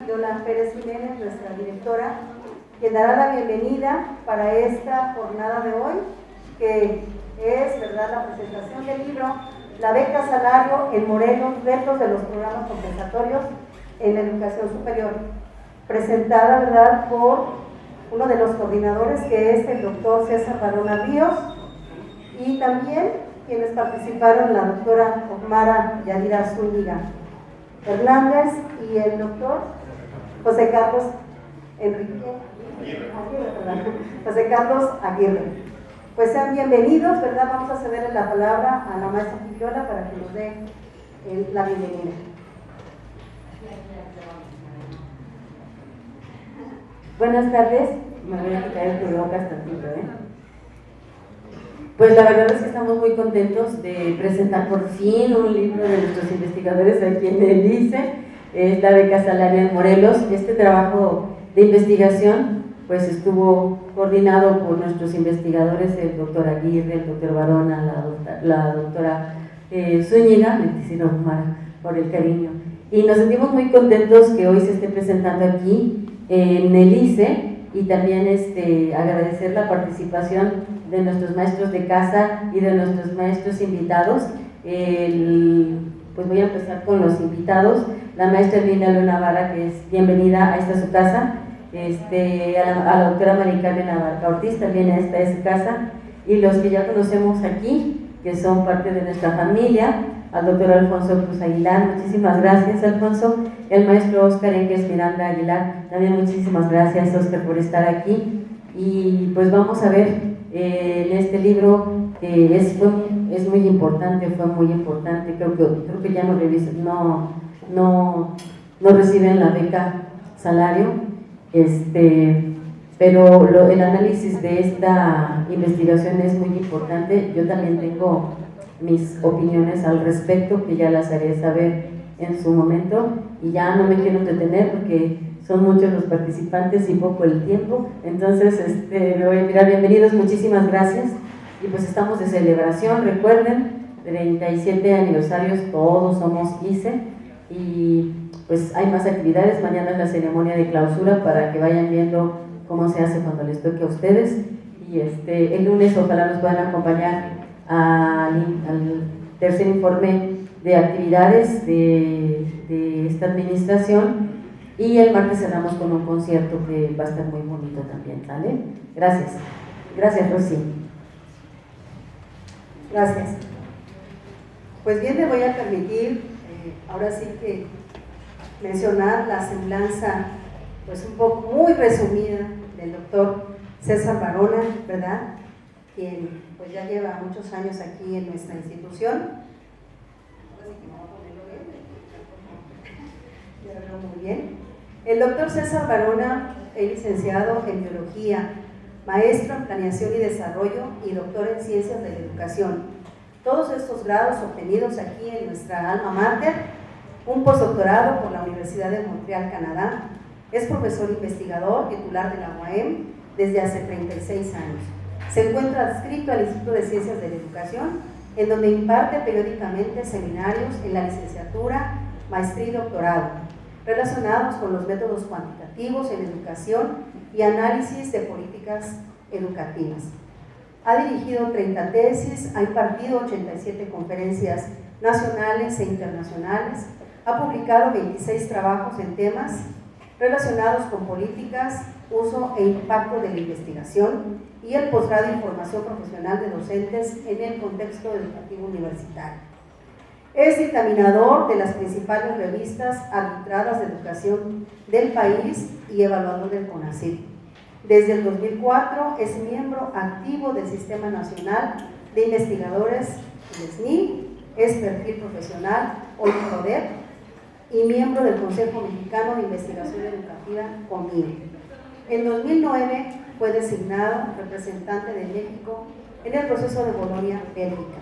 Fabiola Pérez Jiménez, nuestra directora, quien dará la bienvenida para esta jornada de hoy, que es, ¿verdad?, la presentación del libro La beca salario en Morelos, retos de los programas compensatorios en la educación superior, presentada, ¿verdad?, por uno de los coordinadores, que es el doctor César Barona Ríos, y también quienes participaron, la doctora Omara Yadira Zúñiga Hernández y el doctor José Carlos José Carlos Aguirre. Pues sean bienvenidos, ¿verdad? Vamos a cederle la palabra a la maestra Fabiola para que nos dé la bienvenida. Buenas tardes, me voy a quitar el cubrebocas tantito, Pues la verdad es que estamos muy contentos de presentar por fin un libro de nuestros investigadores aquí en el ICE, es la beca salario en Morelos. Este trabajo de investigación pues estuvo coordinado por nuestros investigadores, el doctor Aguirre, el doctor Barona, la doctora Zúñiga, por el cariño. Y nos sentimos muy contentos que hoy se esté presentando aquí en el ICE, y también agradecer la participación de nuestros maestros de casa y de nuestros maestros invitados. Pues voy a empezar con los invitados. La maestra Linda Luna Vara, que es bienvenida a esta su casa, a la doctora María Carmen Navarra Ortiz, también esta es su casa, y los que ya conocemos aquí, que son parte de nuestra familia, al doctor Alfonso Cruz Aguilar, muchísimas gracias Alfonso, el maestro Óscar Enges Miranda Aguilar, también muchísimas gracias Óscar por estar aquí. Y pues vamos a ver en este libro que es muy importante, fue muy importante, creo que ya no reciben la beca salario, pero el análisis de esta investigación es muy importante. Yo también tengo mis opiniones al respecto, que ya las haré saber en su momento, y ya no me quiero entretener porque son muchos los participantes y poco el tiempo. Entonces me voy a mirar. Bienvenidos, muchísimas gracias, y pues estamos de celebración, recuerden, 37 aniversarios, todos somos ICE, y pues hay más actividades. Mañana es la ceremonia de clausura para que vayan viendo cómo se hace cuando les toque a ustedes, y el lunes ojalá nos puedan acompañar al tercer informe de actividades de esta administración, y el martes cerramos con un concierto que va a estar muy bonito también, ¿vale? Gracias. Gracias, Rosy. Gracias. Pues bien, me voy a permitir ahora sí que mencionar la semblanza, pues un poco muy resumida, del doctor César Barona, ¿verdad?, quien pues ya lleva muchos años aquí en nuestra institución. Muy bien. El doctor César Barona es licenciado en Biología, maestro en Planeación y Desarrollo y doctor en Ciencias de la Educación. Todos estos grados obtenidos aquí en nuestra alma mater, un postdoctorado por la Universidad de Montreal, Canadá. Es profesor investigador titular de la UAM desde hace 36 años. Se encuentra adscrito al Instituto de Ciencias de la Educación, en donde imparte periódicamente seminarios en la licenciatura, maestría y doctorado, relacionados con los métodos cuantitativos en educación y análisis de políticas educativas. Ha dirigido 30 tesis, ha impartido 87 conferencias nacionales e internacionales, ha publicado 26 trabajos en temas relacionados con políticas, uso e impacto de la investigación y el posgrado en formación profesional de docentes en el contexto educativo universitario. Es dictaminador de las principales revistas arbitradas de educación del país y evaluador del CONACYT. Desde el 2004 es miembro activo del Sistema Nacional de Investigadores, el SNI, es perfil profesional, hoy PRODEP, y miembro del Consejo Mexicano de Investigación Educativa, COMIE. En 2009 fue designado representante de México en el proceso de Bolonia, Bélgica.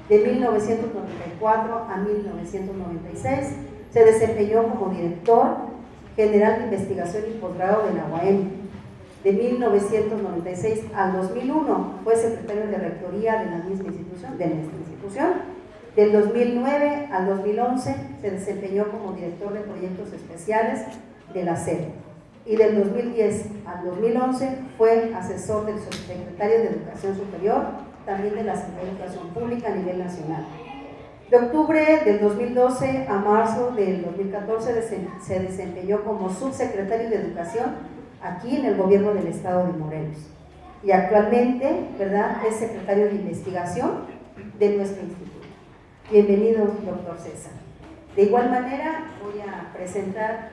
De 1994 a 1996 se desempeñó como director general de investigación y posgrado de la UAM. De 1996 al 2001 fue secretario de rectoría de nuestra institución. Del 2009 al 2011 se desempeñó como director de proyectos especiales de la SEP y del 2010 al 2011 fue asesor del subsecretario de Educación Superior, también de la Secretaría de Educación Pública a nivel nacional. De octubre del 2012 a marzo del 2014 se desempeñó como subsecretario de Educación aquí en el gobierno del estado de Morelos. Y actualmente, ¿verdad?, es secretario de investigación de nuestro instituto. Bienvenido, doctor César. De igual manera, voy a presentar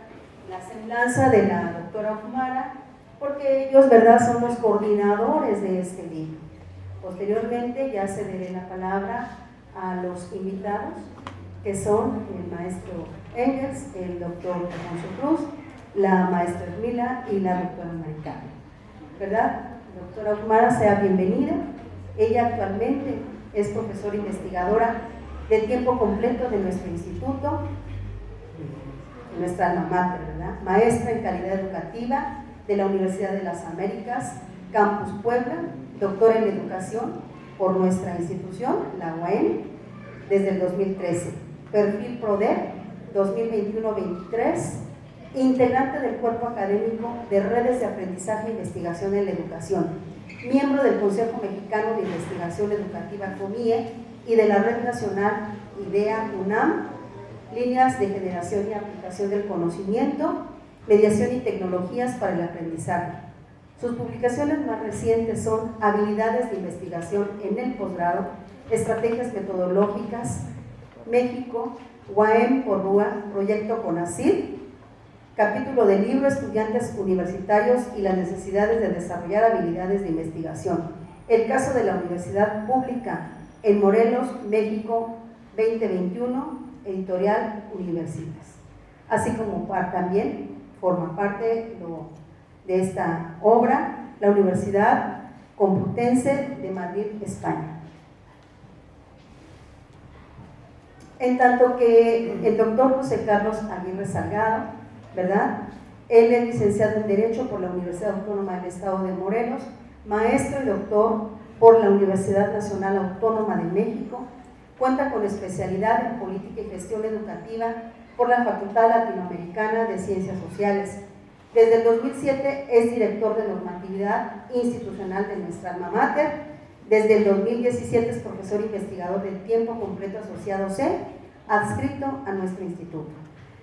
la semblanza de la doctora Ahumara, porque ellos, ¿verdad?, son los coordinadores de este libro. Posteriormente ya cederé la palabra a los invitados, que son el maestro Engels, el doctor Alfonso Cruz, la maestra Ermila y la doctora Maricano. ¿Verdad? Doctora Ahumara, sea bienvenida. Ella actualmente es profesora investigadora de tiempo completo de nuestro instituto, nuestra alma mater, ¿verdad? Maestra en calidad educativa de la Universidad de las Américas, Campus Puebla, doctora en educación por nuestra institución, la UAM, desde el 2013. Perfil PRODER 2021-23, integrante del cuerpo académico de redes de aprendizaje e investigación en la educación, miembro del Consejo Mexicano de Investigación Educativa COMIE y de la Red Nacional IDEA UNAM, líneas de generación y aplicación del conocimiento, mediación y tecnologías para el aprendizaje. Sus publicaciones más recientes son Habilidades de investigación en el posgrado, Estrategias metodológicas, México, UAM por RUA, Proyecto CONACYT, capítulo del libro Estudiantes Universitarios y las necesidades de desarrollar habilidades de investigación. El caso de la Universidad Pública en Morelos, México, 2021, editorial Universitas. Así como también forma parte de esta obra la Universidad Complutense de Madrid, España. En tanto que el doctor José Carlos Aguirre Salgado, ¿verdad?, él es licenciado en Derecho por la Universidad Autónoma del Estado de Morelos, maestro y doctor por la Universidad Nacional Autónoma de México, cuenta con especialidad en Política y Gestión Educativa por la Facultad Latinoamericana de Ciencias Sociales. Desde el 2007 es director de normatividad institucional de nuestra alma mater. Desde el 2017 es profesor investigador de tiempo completo asociado C, adscrito a nuestro instituto.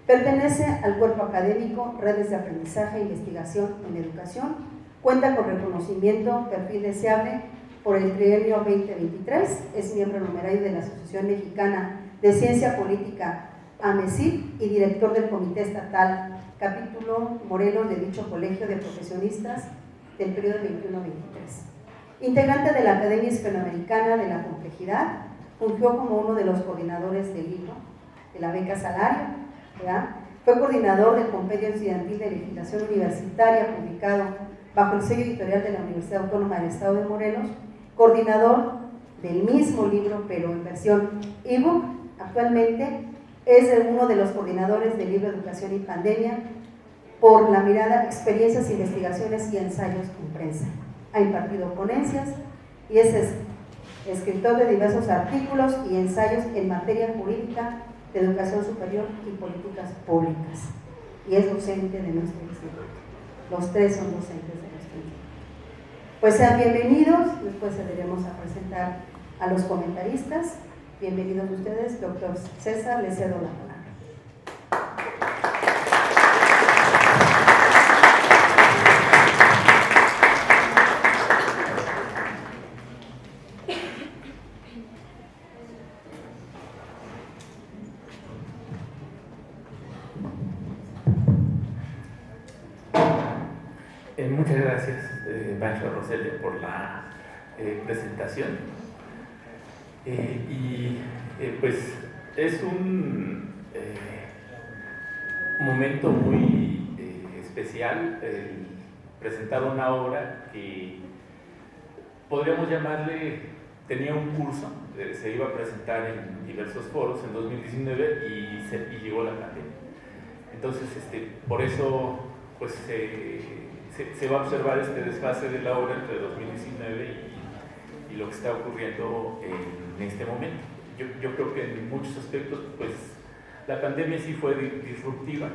Pertenece al cuerpo académico Redes de Aprendizaje e Investigación en Educación. Cuenta con reconocimiento perfil deseable por el trienio 2023. Es miembro numerario de la Asociación Mexicana de Ciencia Política, AMECIP, y director del Comité Estatal Capítulo Morelos de dicho colegio de profesionistas del periodo 21-23. Integrante de la Academia Hispanoamericana de la Complejidad, fungió como uno de los coordinadores del libro, de la beca Salario, ¿verdad? Fue coordinador del Compendio Estudiantil de Legislación Universitaria, publicado bajo el sello editorial de la Universidad Autónoma del Estado de Morelos, coordinador del mismo libro, pero en versión ebook. Actualmente es uno de los coordinadores del libro Educación y Pandemia, por la mirada, experiencias, investigaciones y ensayos con prensa. Ha impartido ponencias y es escritor de diversos artículos y ensayos en materia jurídica, de educación superior y políticas públicas. Y es docente de nuestro instituto. Los tres son docentes de nuestro instituto. Pues sean bienvenidos. Después cederemos a presentar a los comentaristas. Bienvenidos ustedes, doctor César, le cedo la palabra. Muchas gracias, Pancho Roselio, por la presentación. Pues es un momento muy especial presentar una obra que podríamos llamarle, tenía un curso, se iba a presentar en diversos foros en 2019 y llegó la pandemia. Entonces, por eso pues se va a observar este desfase de la obra entre 2019 y lo que está ocurriendo en este momento. Yo creo que en muchos aspectos pues la pandemia sí fue disruptiva,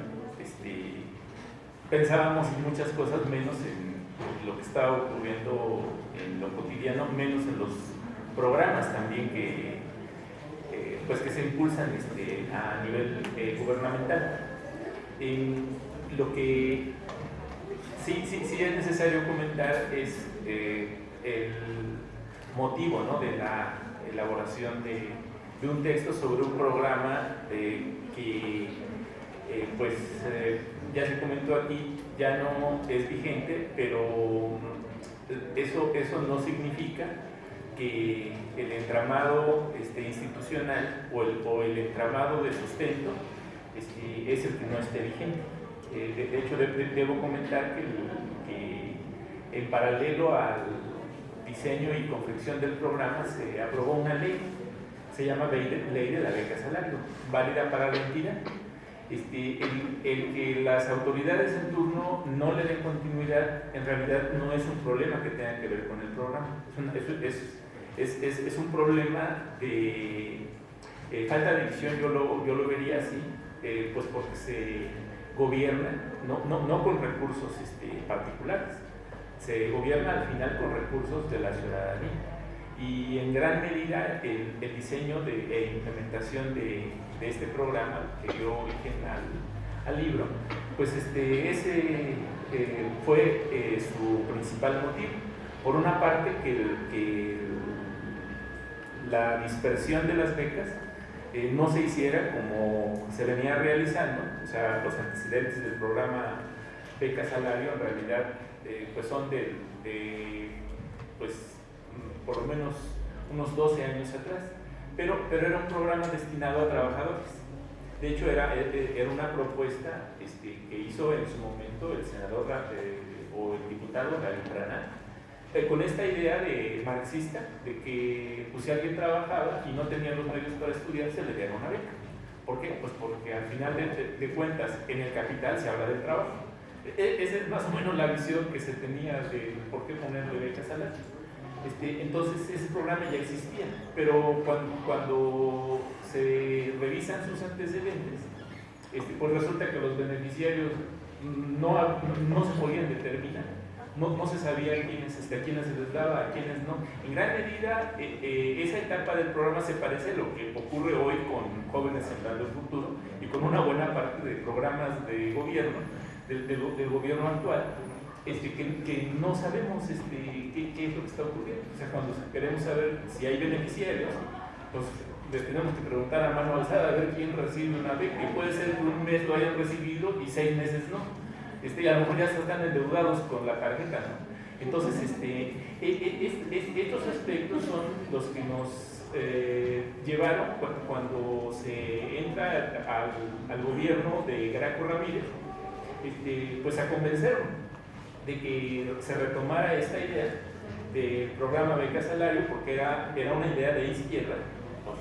pensábamos en muchas cosas, menos en lo que estaba ocurriendo en lo cotidiano, menos en los programas también pues que se impulsan a nivel gubernamental. Lo que sí es necesario comentar es el motivo, ¿no?, de la elaboración de un texto sobre un programa que pues ya se comentó aquí, ya no es vigente, pero eso no significa que el entramado institucional o el entramado de sustento es el que no esté vigente. De hecho, debo comentar que en paralelo al diseño y confección del programa se aprobó una ley, se llama Ley de la Beca Salario, válida para la entidad. El que las autoridades en turno no le den continuidad, en realidad no es un problema que tenga que ver con el programa, es un problema de falta de visión, yo lo vería así, pues porque se gobierna, no con recursos particulares, se gobierna al final con recursos de la ciudadanía. Y en gran medida el diseño e implementación de este programa que dio origen al libro, pues ese fue su principal motivo. Por una parte, que la dispersión de las becas no se hiciera como se venía realizando, o sea, los antecedentes del programa Beca Salario en realidad pues son pues por lo menos unos 12 años atrás, pero era un programa destinado a trabajadores. De hecho, era una propuesta que hizo en su momento el senador o el diputado David Branat, con esta idea marxista de que pues, si alguien trabajaba y no tenía los medios para estudiar, se le diera una beca. ¿Por qué? Pues porque al final de cuentas, en el capital se habla del trabajo. Esa es más o menos la visión que se tenía de por qué ponerle becas a la entonces ese programa ya existía, pero cuando se revisan sus antecedentes, pues resulta que los beneficiarios no se podían determinar, no se sabía a quiénes se les daba, a quiénes no. En gran medida, esa etapa del programa se parece a lo que ocurre hoy con Jóvenes Sembrando el Futuro y con una buena parte de programas de gobierno, del gobierno actual, que no sabemos qué es lo que está ocurriendo. O sea, cuando queremos saber si hay beneficiarios, pues les tenemos que preguntar a mano alzada a ver quién recibe una beca, que puede ser que un mes lo hayan recibido y 6 meses no. A lo mejor ya están endeudados con la tarjeta, ¿no? Entonces, estos aspectos son los que nos llevaron cuando se entra al gobierno de Graco Ramírez, pues a convencerlo de que se retomara esta idea del programa Beca Salario, porque era una idea de izquierda. Pues,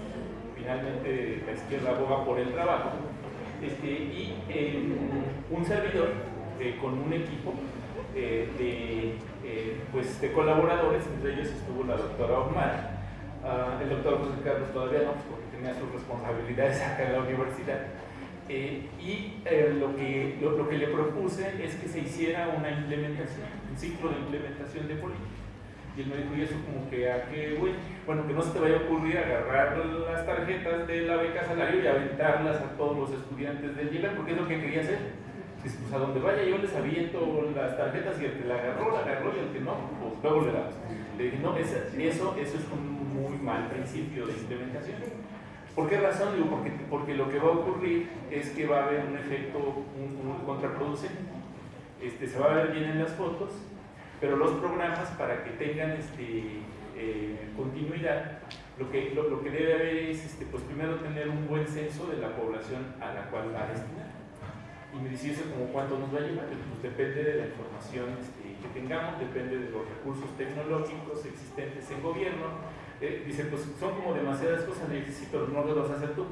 finalmente la izquierda aboga por el trabajo, y un servidor con un equipo pues, de colaboradores, entre ellos estuvo la doctora Omar, el doctor José Carlos todavía no, porque tenía sus responsabilidades acá en la universidad. Lo que le propuse es que se hiciera una implementación, un ciclo de implementación de política. Y él me dijo, ¿y eso como que a qué, güey? Bueno, que no se te vaya a ocurrir agarrar las tarjetas de la beca salario y aventarlas a todos los estudiantes del IELA, porque es lo que quería hacer. Pues a donde vaya yo les aviento las tarjetas y el que la agarró y el que no, pues luego le damos. Le dije, no, eso es un muy mal principio de implementación. ¿Por qué razón? Digo, porque lo que va a ocurrir es que va a haber un efecto contraproducente. Se va a ver bien en las fotos, pero los programas, para que tengan continuidad, lo que debe haber es, pues primero tener un buen censo de la población a la cual va a destinar. Y me dice eso como cuánto nos va a llevar, pues depende de la información que tengamos, depende de los recursos tecnológicos existentes en gobierno. Dice, pues son como demasiadas cosas, le dice, sí, pero no las vas a hacer tú,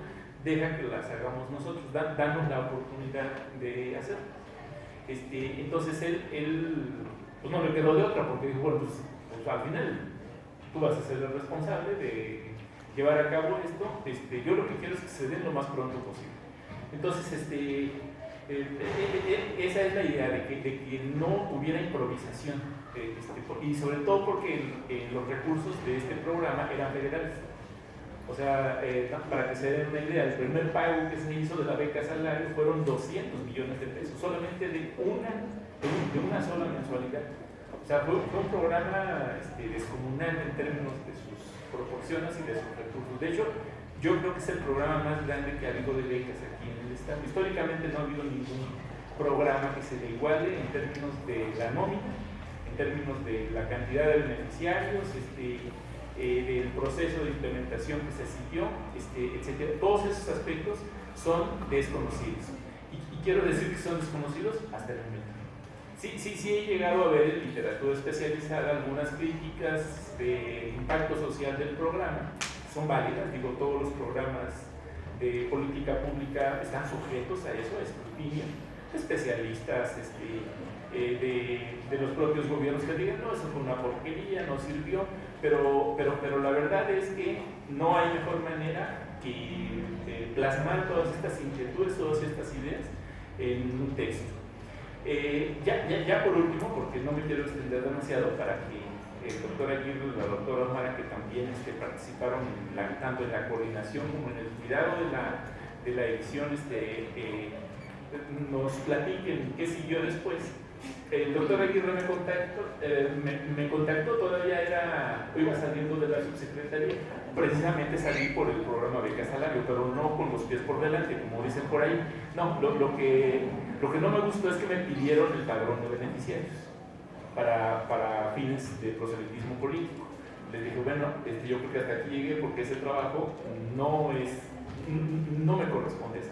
deja que las hagamos nosotros, danos la oportunidad de hacerlo. Entonces él pues no le quedó de otra, porque dijo, bueno, pues al final tú vas a ser el responsable de llevar a cabo esto, yo lo que quiero es que se den lo más pronto posible. Entonces, Esa es la idea, de que no hubiera improvisación, y sobre todo porque los recursos de este programa eran federales. O sea, para que se den una idea, el primer pago que se hizo de la beca salario fueron 200 millones de pesos, solamente de una sola mensualidad. O sea, fue un programa descomunal en términos de sus proporciones y de sus recursos. De hecho, yo creo que es el programa más grande que ha habido de becas aquí en el estado. Históricamente no ha habido ningún programa que se le iguale en términos de la nómina, en términos de la cantidad de beneficiarios, del proceso de implementación que se siguió, etc. Todos esos aspectos son desconocidos. Y quiero decir que son desconocidos hasta el momento. Sí he llegado a ver en literatura especializada algunas críticas de impacto social del programa. Son válidas, digo, todos los programas de política pública están sujetos a eso, a escrutinio, especialistas de los propios gobiernos que digan, no, eso fue una porquería, no sirvió, pero la verdad es que no hay mejor manera que plasmar todas estas inquietudes, todas estas ideas en un texto. Ya por último, porque no me quiero extender demasiado, para que el doctor Aguirre y la doctora Mara, que también participaron tanto en la coordinación como en el cuidado de la edición, nos platiquen qué siguió después. El doctor Aguirre me contactó, todavía iba saliendo de la subsecretaría, precisamente salí por el programa Beca Salario, pero no con los pies por delante, como dicen por ahí. No, lo que no me gustó es que me pidieron el padrón de beneficiarios para fines de proselitismo político. Les dije, bueno, yo creo que hasta aquí llegué porque ese trabajo no me corresponde a mí.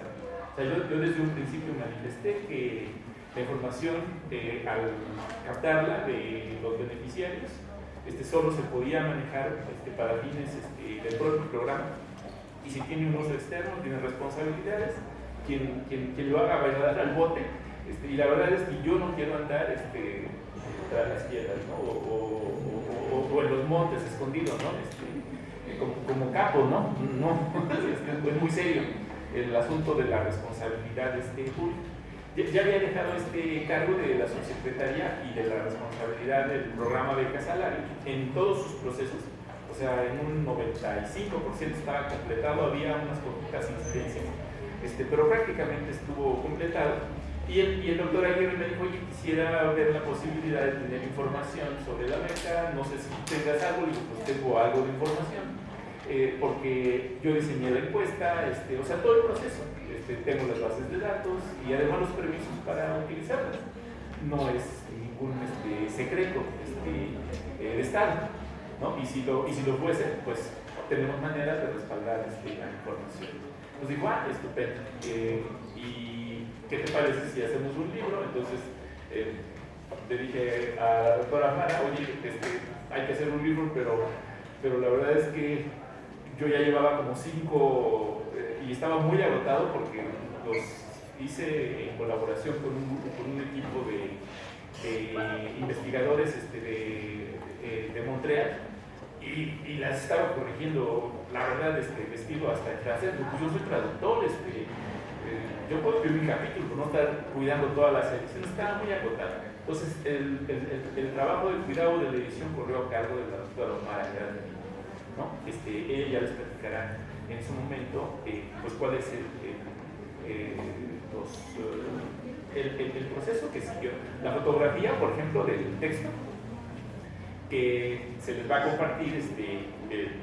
O sea, yo desde un principio manifesté que la información, al captarla de los beneficiarios, solo se podía manejar para fines del propio programa, y si tiene un uso externo, tiene responsabilidades, quien lo haga bailar al bote, y la verdad es que yo no quiero andar tras las piedras, ¿no? o en los montes escondidos, ¿no? Como capo, ¿no? Es muy serio el asunto de la responsabilidad pública. Ya había dejado este cargo de la subsecretaría y de la responsabilidad del programa Beca Salario en todos sus procesos. O sea, en un 95% estaba completado, había unas poquitas incidencias, pero prácticamente estuvo completado. Y el doctor Aguirre me dijo, oye, quisiera ver la posibilidad de tener información sobre la beca, no sé si tengas algo. Y pues tengo algo de información, porque yo diseñé la encuesta, o sea, todo el proceso. Tengo las bases de datos y además los permisos para utilizarlas. No es ningún secreto de Estado, ¿no? Y si lo fuese, pues tenemos maneras de respaldar la información. Nos dijo, estupendo. ¿Y qué te parece si hacemos un libro? Entonces le dije a la doctora Mara, oye, hay que hacer un libro, pero la verdad es que yo ya llevaba como 5 y estaba muy agotado porque los hice en colaboración con un equipo de investigadores de Montreal, y las estaba corrigiendo, la verdad, vestido hasta el trasero. Pues yo soy traductor, yo puedo escribir un capítulo, pero no estar cuidando todas las ediciones, estaba muy agotado. Entonces el trabajo de cuidado de la edición corrió a cargo de la doctora Omar, ¿no? Ella ya les platicará en su momento pues cuál es el proceso que siguió. La fotografía, por ejemplo, del texto que se les va a compartir,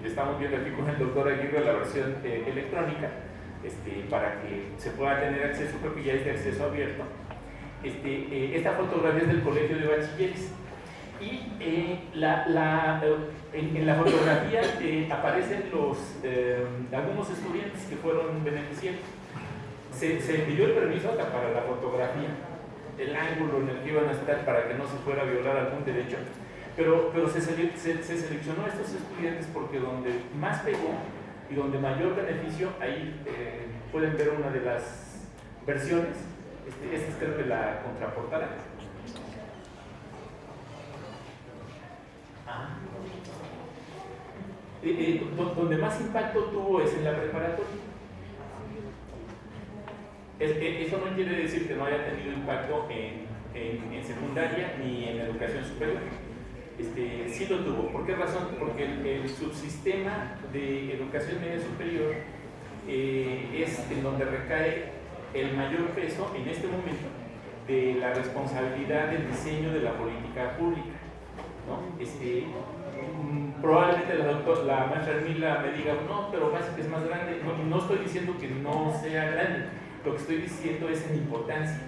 estamos viendo aquí con el doctor Aguirre la versión electrónica, para que se pueda tener acceso, creo que ya es de acceso abierto. Esta fotografía es del Colegio de Bachilleres, y en la fotografía aparecen algunos estudiantes que fueron beneficiarios. Se pidió el permiso hasta para la fotografía, el ángulo en el que iban a estar para que no se fuera a violar algún derecho, pero se seleccionó a estos estudiantes porque donde más pegó y donde mayor beneficio, ahí pueden ver una de las versiones. Esta es, creo que la contraportada. Donde más impacto tuvo es en la preparatoria. Eso no quiere decir que no haya tenido impacto en secundaria ni en educación superior. Sí lo tuvo. ¿Por qué razón? Porque el subsistema de educación media superior es en donde recae el mayor peso en este momento de la responsabilidad del diseño de la política pública, ¿no? Probablemente la maestra Hermila me diga, no, pero parece que es más grande. No estoy diciendo que no sea grande, lo que estoy diciendo es en importancia,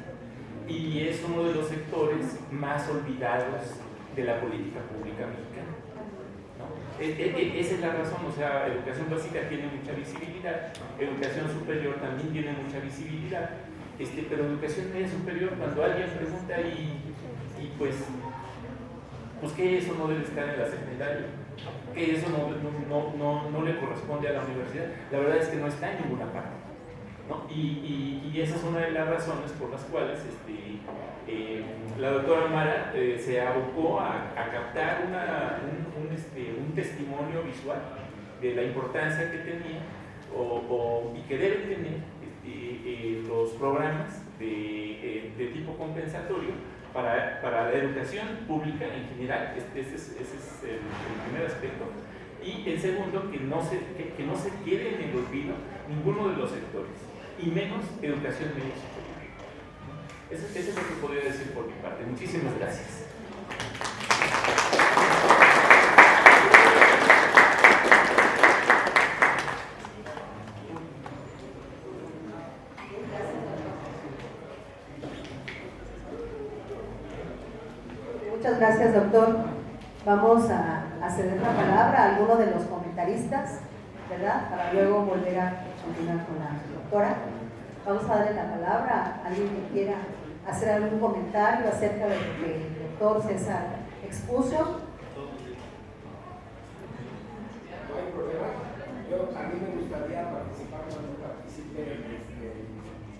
y es uno de los sectores más olvidados de la política pública mexicana, ¿no? Esa es la razón. O sea, educación básica tiene mucha visibilidad, educación superior también tiene mucha visibilidad, pero educación media superior, cuando alguien pregunta pues que eso no debe estar en la secundaria, que eso no le corresponde a la universidad, la verdad es que no está en ninguna parte, ¿no? Y esa es una de las razones por las cuales la doctora Mara se abocó a captar un testimonio visual de la importancia que tenía y que deben tener los programas de tipo compensatorio para la educación pública en general. Ese es el primer aspecto. Y el segundo, que no se quede en el olvido ninguno de los sectores, y menos educación media superior. Eso es lo que podría decir por mi parte. Muchísimas gracias. Muchas gracias, doctor. Vamos a ceder la palabra a alguno de los comentaristas, ¿verdad? Para luego volver a continuar con la doctora. Vamos a darle la palabra a alguien que quiera hacer algún comentario acerca de lo que el doctor César expuso. No hay problema. A mí me gustaría participar cuando participe el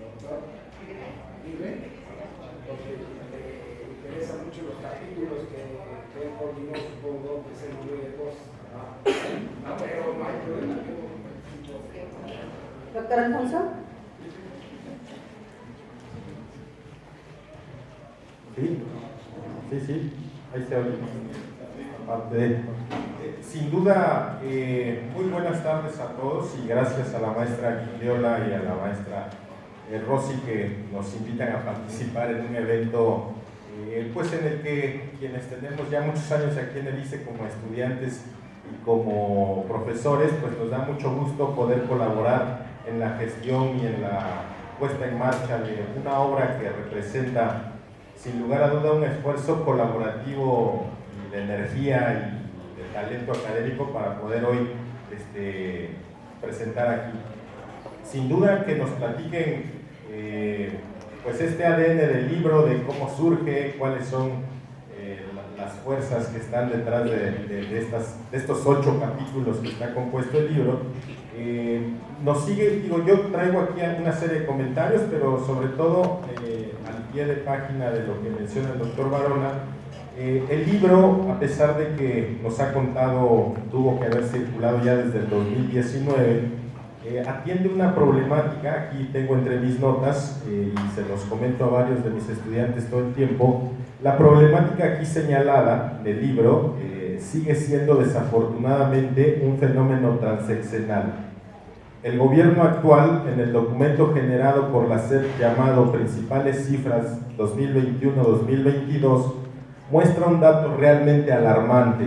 doctor Libre, porque me interesan mucho los capítulos que él coordinó, supongo que es el número de cosas. Pero no hay problema. Doctor Alfonso. Sí, ahí se oye. Sin duda, muy buenas tardes a todos y gracias a la maestra Guildiola y a la maestra Rosy que nos invitan a participar en un evento pues en el que quienes tenemos ya muchos años aquí en el ICE como estudiantes y como profesores, pues nos da mucho gusto poder colaborar en la gestión y en la puesta en marcha de una obra que representa sin lugar a duda un esfuerzo colaborativo y de energía y de talento académico para poder hoy presentar aquí. Sin duda que nos platiquen pues este ADN del libro, de cómo surge, cuáles son las fuerzas que están detrás de estos 8 capítulos que está compuesto el libro. Nos sigue, yo traigo aquí una serie de comentarios, pero sobre todo al pie de página de lo que menciona el doctor Barona. El libro, a pesar de que nos ha contado, tuvo que haber circulado ya desde el 2019, atiende una problemática. Aquí tengo entre mis notas, y se los comento a varios de mis estudiantes todo el tiempo. La problemática aquí señalada del libro sigue siendo desafortunadamente un fenómeno transeccional. El gobierno actual, en el documento generado por la SEP llamado Principales Cifras 2021-2022, muestra un dato realmente alarmante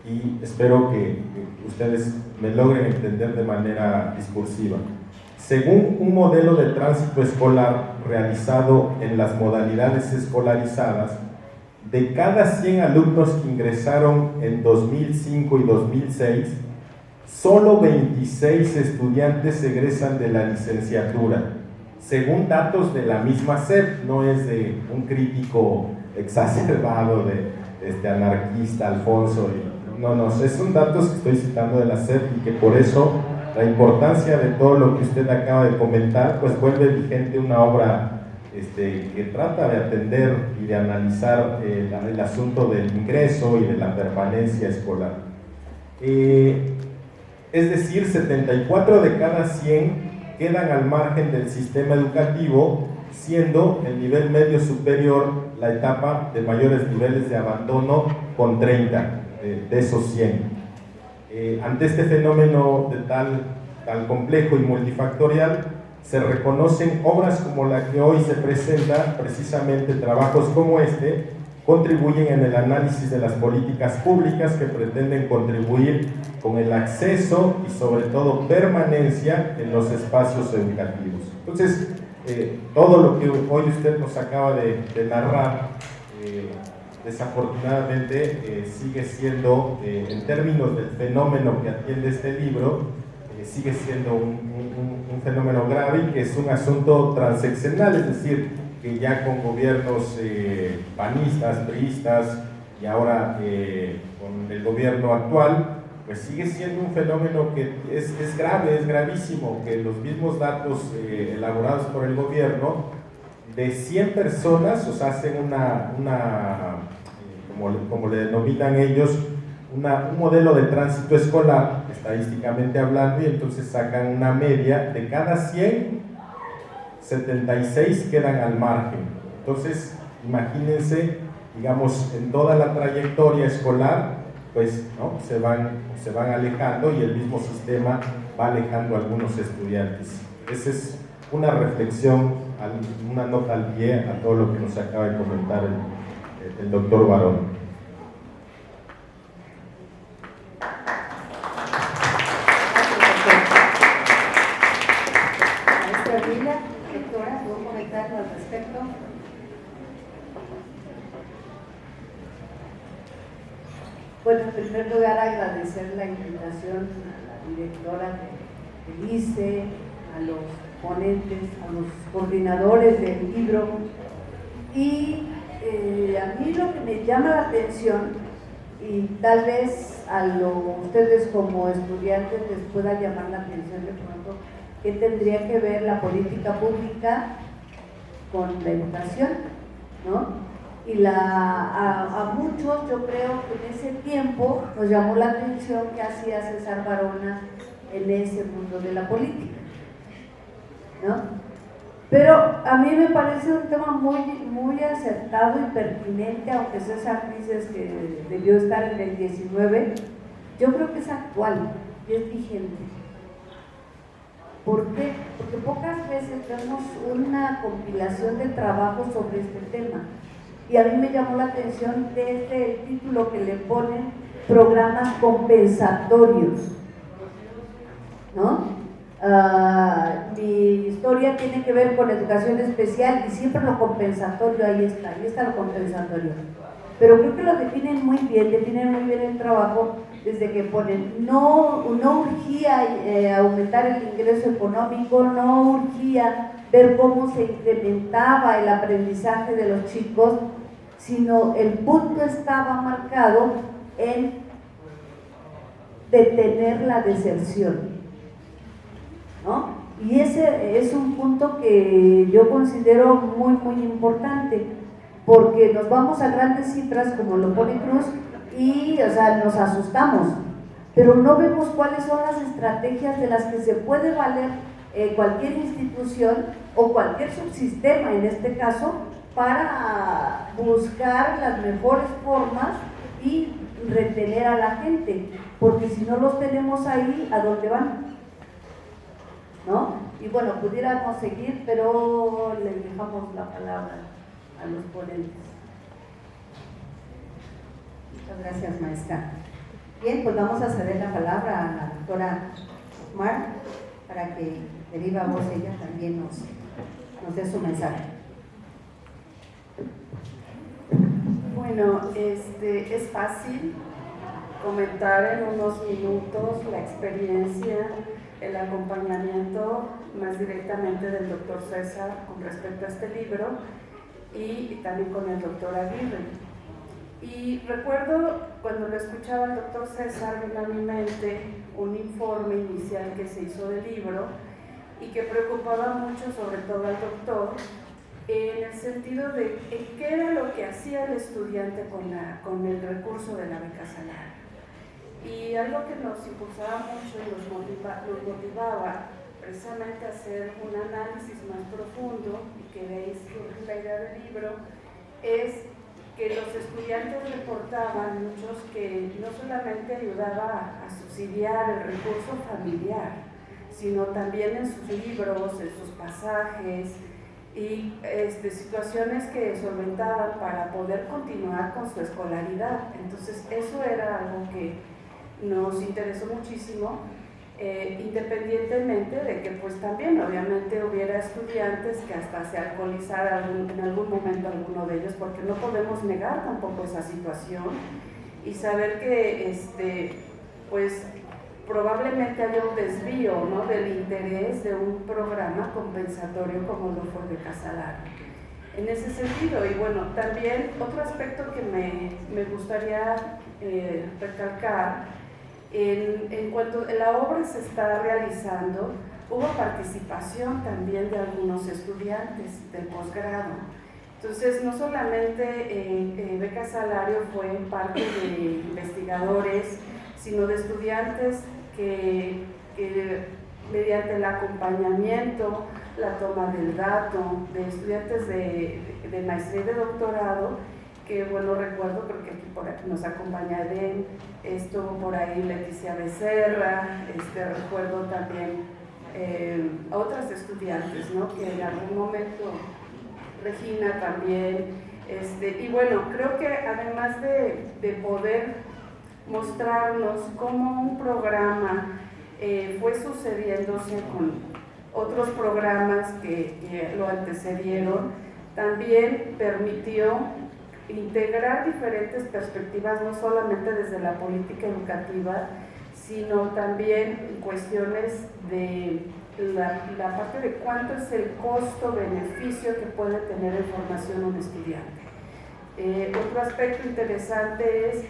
y espero que ustedes me logren entender de manera discursiva. Según un modelo de tránsito escolar realizado en las modalidades escolarizadas, de cada 100 alumnos que ingresaron en 2005 y 2006, solo 26 estudiantes egresan de la licenciatura, según datos de la misma SEP, no es de un crítico exacerbado de anarquista Alfonso. No, son datos que estoy citando de la SEP y que por eso la importancia de todo lo que usted acaba de comentar, pues vuelve vigente una obra que trata de atender y de analizar el asunto del ingreso y de la permanencia escolar. Es decir, 74 de cada 100 quedan al margen del sistema educativo, siendo el nivel medio superior la etapa de mayores niveles de abandono con 30 de esos 100. Ante este fenómeno de tal complejo y multifactorial, se reconocen obras como la que hoy se presenta, precisamente trabajos como este, contribuyen en el análisis de las políticas públicas que pretenden contribuir con el acceso y sobre todo permanencia en los espacios educativos. Entonces, todo lo que hoy usted nos acaba de narrar, desafortunadamente sigue siendo, en términos del fenómeno que atiende este libro, sigue siendo un fenómeno grave y que es un asunto transeccional, es decir, que ya con gobiernos panistas, priistas y ahora con el gobierno actual, pues sigue siendo un fenómeno que es grave, es gravísimo, que los mismos datos elaborados por el gobierno, de 100 personas, o sea, hacen como le denominan ellos, un modelo de tránsito escolar, estadísticamente hablando, y entonces sacan una media de cada 100, 76 quedan al margen. Entonces, imagínense, digamos, en toda la trayectoria escolar, pues, ¿no? se van alejando y el mismo sistema va alejando a algunos estudiantes. Esa es una reflexión, una nota al pie a todo lo que nos acaba de comentar el doctor Barón. Doctora, ¿puedo comentar al respecto? Bueno, en primer lugar agradecer la invitación a la directora del ICE, a los ponentes, a los coordinadores del libro, y a mí lo que me llama la atención, y tal vez ustedes como estudiantes les pueda llamar la atención de pronto, que tendría que ver la política pública con la educación, ¿no? Y a muchos, yo creo que en ese tiempo nos llamó la atención que hacía César Barona en ese mundo de la política, ¿no? Pero a mí me parece un tema muy acertado y pertinente, aunque César dices que debió estar en el 19, yo creo que es actual y es vigente. ¿Por qué? Porque pocas veces vemos una compilación de trabajo sobre este tema. Y a mí me llamó la atención desde el título que le ponen, programas compensatorios, ¿no? Mi historia tiene que ver con educación especial y siempre lo compensatorio, ahí está lo compensatorio. Pero creo que lo definen muy bien el trabajo desde que ponen, no urgía aumentar el ingreso económico, no urgía ver cómo se incrementaba el aprendizaje de los chicos, sino el punto estaba marcado en detener la deserción, ¿no? Y ese es un punto que yo considero muy importante, porque nos vamos a grandes cifras, como lo pone Cruz, y nos asustamos, pero no vemos cuáles son las estrategias de las que se puede valer cualquier institución o cualquier subsistema, en este caso, para buscar las mejores formas y retener a la gente, porque si no los tenemos ahí, ¿a dónde van? ¿No? Y bueno, pudiéramos seguir, pero les dejamos la palabra a los ponentes. Muchas gracias, maestra. Bien, pues vamos a ceder la palabra a la doctora Mar para que de viva voz ella también nos dé su mensaje. Bueno, es fácil comentar en unos minutos la experiencia, el acompañamiento más directamente del doctor César con respecto a este libro y también con el doctor Aguirre. Y recuerdo cuando lo escuchaba el doctor César, vino a mi mente un informe inicial que se hizo del libro y que preocupaba mucho sobre todo al doctor, en el sentido de qué era lo que hacía el estudiante con el recurso de la beca Salario. Y algo que nos impulsaba mucho y nos motivaba precisamente hacer un análisis más profundo y que de ahí surge la idea del libro, es que los estudiantes reportaban, muchos, que no solamente ayudaba a subsidiar el recurso familiar, sino también en sus libros, en sus pasajes y situaciones que solventaban para poder continuar con su escolaridad. Entonces eso era algo que nos interesó muchísimo, independientemente de que pues también obviamente hubiera estudiantes que hasta se alcoholizaran en algún momento alguno de ellos, porque no podemos negar tampoco esa situación y saber que pues probablemente haya un desvío, ¿no?, del interés de un programa compensatorio como lo fue de Casalario. En ese sentido, y bueno, también otro aspecto que me gustaría recalcar, en cuanto la obra se está realizando, hubo participación también de algunos estudiantes del posgrado. Entonces, no solamente Beca Salario fue parte de investigadores, sino de estudiantes que mediante el acompañamiento, la toma del dato, de estudiantes de maestría y de doctorado, que bueno, recuerdo, porque aquí nos acompaña Eden, estuvo por ahí Leticia Becerra, recuerdo también a otras estudiantes, ¿no?, que en algún momento, Regina también, y bueno, creo que además de poder mostrarnos cómo un programa fue sucediéndose con otros programas que lo antecedieron, también permitió integrar diferentes perspectivas, no solamente desde la política educativa, sino también cuestiones de la parte de cuánto es el costo-beneficio que puede tener en formación un estudiante. Otro aspecto interesante es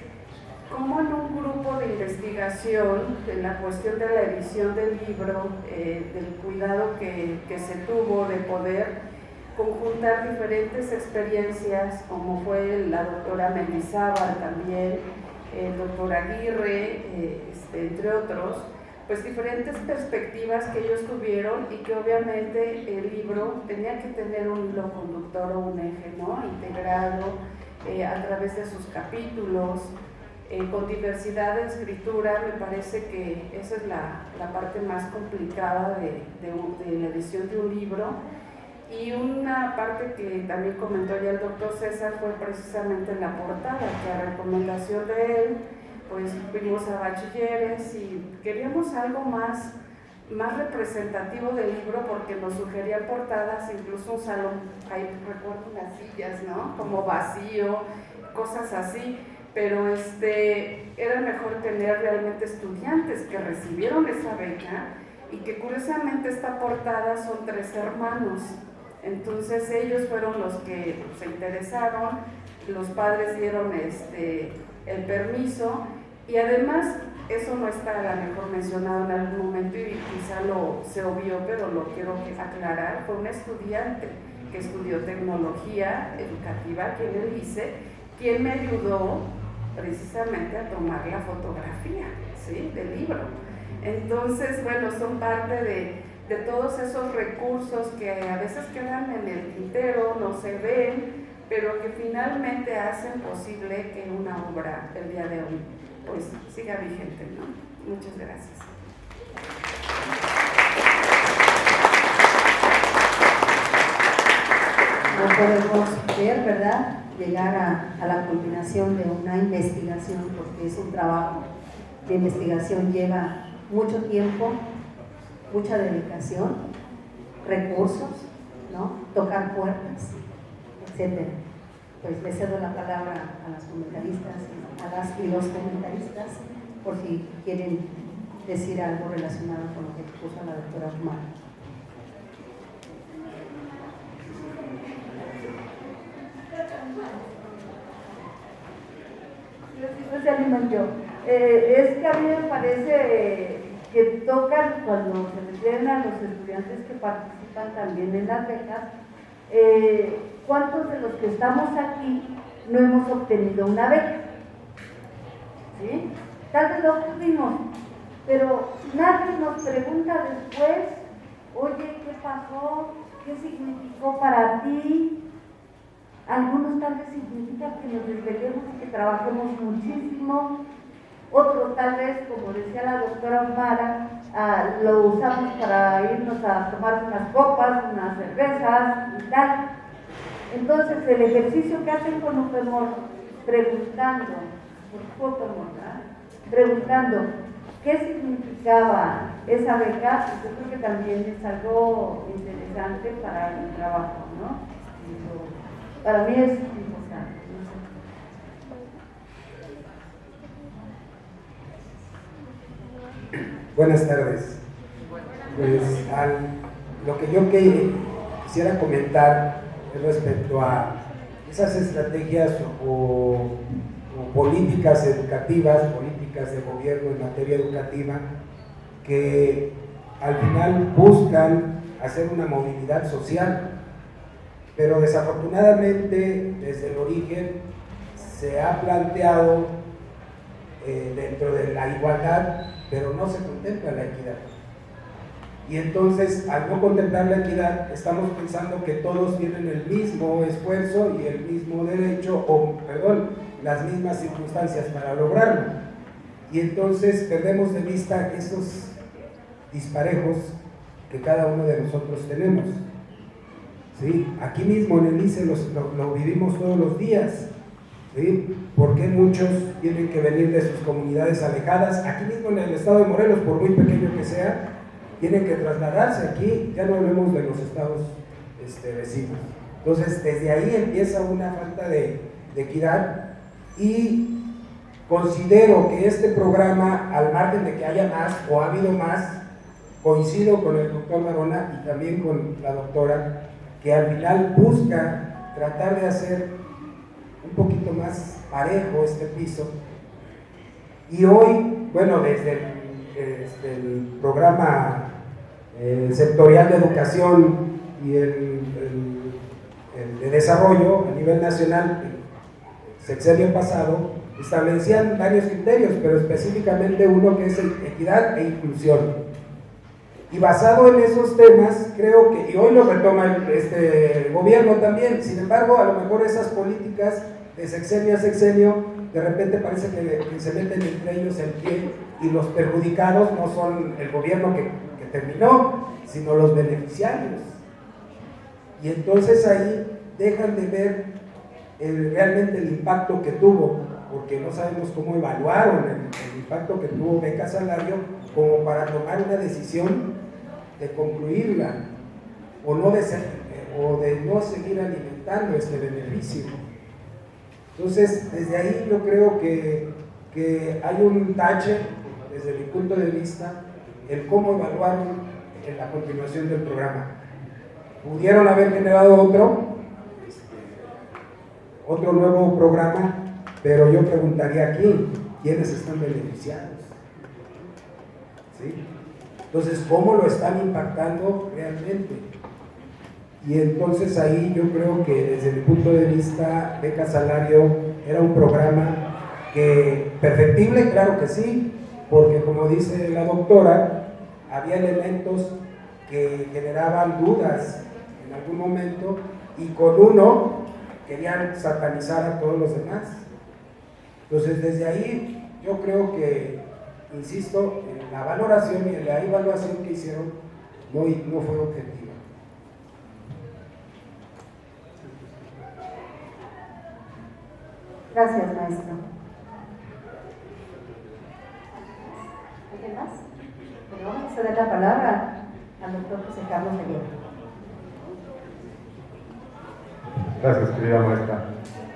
cómo en un grupo de investigación, en la cuestión de la edición del libro, del cuidado que se tuvo de poder conjuntar diferentes experiencias, como fue la doctora Mendizábal también, el doctor Aguirre, entre otros, pues diferentes perspectivas que ellos tuvieron y que obviamente el libro tenía que tener un hilo conductor o un eje, ¿no?, integrado a través de sus capítulos, con diversidad de escritura. Me parece que esa es la parte más complicada de la edición de un libro. Y una parte que también comentó ya el doctor César fue precisamente la portada, que a recomendación de él, pues fuimos a bachilleres y queríamos algo más representativo del libro, porque nos sugerían portadas, incluso un salón, ahí recuerdo unas sillas, ¿no?, como vacío, cosas así, pero era mejor tener realmente estudiantes que recibieron esa beca y que curiosamente esta portada son 3 hermanos. Entonces ellos fueron los que se interesaron, los padres dieron el permiso y además eso no está a lo mejor mencionado en algún momento y quizá se obvió, pero lo quiero aclarar. Fue un estudiante que estudió tecnología educativa aquí en el ICE, quien me ayudó precisamente a tomar la fotografía, ¿sí?, del libro. Entonces, bueno, son parte de todos esos recursos que a veces quedan en el tintero, no se ven, pero que finalmente hacen posible que una obra el día de hoy pues siga vigente, ¿no? Muchas gracias. No podemos ver, ¿verdad?, llegar a la culminación de una investigación, porque es un trabajo de investigación, lleva mucho tiempo, mucha dedicación, recursos, ¿no?, tocar puertas, etc. Pues le cedo la palabra a las comentaristas, a las y los comentaristas, por si quieren decir algo relacionado con lo que puso la doctora Román. Se animan yo. Es que a mí me parece que tocan, cuando se refieren a los estudiantes que participan también en las becas, ¿cuántos de los que estamos aquí no hemos obtenido una beca? ¿Sí? Tal vez lo obtuvimos, pero nadie nos pregunta después oye, ¿qué pasó? ¿Qué significó para ti? Algunos tal vez significa que nos desvelemos y que trabajemos muchísimo. Otro tal vez, como decía la doctora Mara, lo usamos para irnos a tomar unas copas, unas cervezas y tal. Entonces, el ejercicio que hacen con Upemor, preguntando, preguntando qué significaba esa beca, yo creo que también es algo interesante para el trabajo, ¿no? Para mí es importante. Buenas tardes. Pues lo que yo quisiera comentar es respecto a esas estrategias o políticas educativas, políticas de gobierno en materia educativa que al final buscan hacer una movilidad social, pero desafortunadamente desde el origen se ha planteado dentro de la igualdad, pero no se contempla la equidad. Y entonces, al no contemplar la equidad, estamos pensando que todos tienen el mismo esfuerzo y el mismo derecho, las mismas circunstancias para lograrlo. Y entonces perdemos de vista esos disparejos que cada uno de nosotros tenemos. ¿Sí? Aquí mismo en el ICE lo vivimos todos los días. ¿Sí? ¿Por qué muchos tienen que venir de sus comunidades alejadas? Aquí mismo en el estado de Morelos, por muy pequeño que sea, tienen que trasladarse aquí, ya no hablemos de los estados vecinos. Entonces, desde ahí empieza una falta de equidad y considero que este programa, al margen de que haya más o ha habido más, coincido con el doctor Marona y también con la doctora, que al final busca tratar de hacer un poquito más parejo este piso. Y hoy, bueno, desde el programa sectorial de educación y el de desarrollo a nivel nacional, el sexenio pasado, establecían varios criterios, pero específicamente uno que es equidad e inclusión. Y basado en esos temas, creo que, y hoy lo retoma este gobierno también, sin embargo, a lo mejor esas políticas de sexenio a sexenio, de repente parece que se meten entre ellos el pie, y los perjudicados no son el gobierno que terminó, sino los beneficiarios. Y entonces ahí dejan de ver realmente el impacto que tuvo, porque no sabemos cómo evaluaron el impacto que tuvo beca salario como para tomar una decisión de concluirla o de no seguir alimentando este beneficio. Entonces, desde ahí yo creo que hay un tache, desde mi punto de vista, el cómo evaluar en la continuación del programa. Pudieron haber generado otro nuevo programa, pero yo preguntaría aquí, ¿quiénes están beneficiados? ¿Sí? Entonces, ¿cómo lo están impactando realmente? Y entonces ahí yo creo que desde mi punto de vista, beca salario era un programa que perfectible, claro que sí, porque como dice la doctora, había elementos que generaban dudas en algún momento y con uno querían satanizar a todos los demás. Entonces desde ahí yo creo que, insisto, en la valoración y en la evaluación que hicieron no fue objetiva. Gracias, maestro. ¿Alguien más? Bueno, vamos a ceder la palabra al doctor José Carlos Aguirre. Gracias, querida maestra.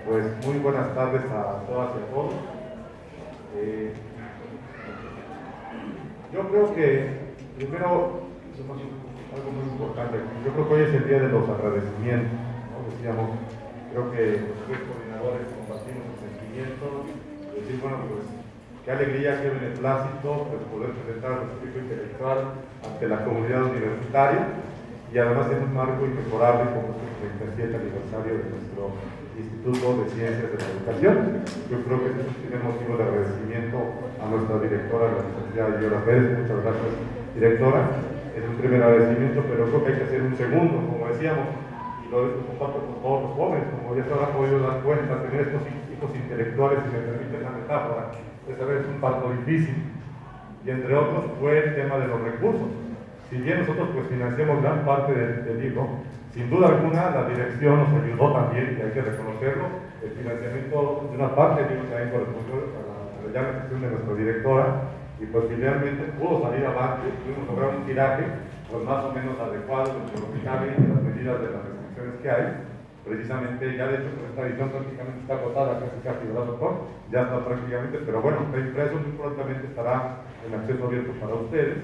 Pues muy buenas tardes a todas y a todos. Yo creo que, primero, algo muy importante, yo creo que hoy es el día de los agradecimientos, ¿no? Decíamos, creo que los tres coordinadores compartimos el sentimiento, decir, bueno, pues, qué alegría, qué beneplácito, pues, poder presentar el espíritu intelectual ante la comunidad universitaria, y además en un marco inmejorable como es el 37 aniversario de nuestro Instituto de Ciencias de la Educación. Yo creo que es un primer motivo de agradecimiento a nuestra directora, la licenciada Yola Pérez. Muchas gracias, directora. es un primer agradecimiento, pero creo que hay que hacer un segundo, como decíamos, y lo comparto con todos los jóvenes, como ya se habrán podido dar cuenta, tener estos hijos intelectuales, si me permiten la metáfora, es un parto difícil, y entre otros fue el tema de los recursos. Si bien nosotros pues financiamos gran parte del libro, sin duda alguna la dirección nos ayudó también, y hay que reconocerlo, el financiamiento de una parte del libro también correspondió a la gestión de nuestra directora, y pues finalmente pudo salir avante, pudimos lograr un tiraje pues más o menos adecuado dentro de lo que cabe y de las medidas de las restricciones que hay. Precisamente ya de hecho pues, esta edición prácticamente está agotada, casi, ¿verdad, doctor? Ya está prácticamente, pero bueno, está impreso, muy prontamente estará en acceso abierto para ustedes,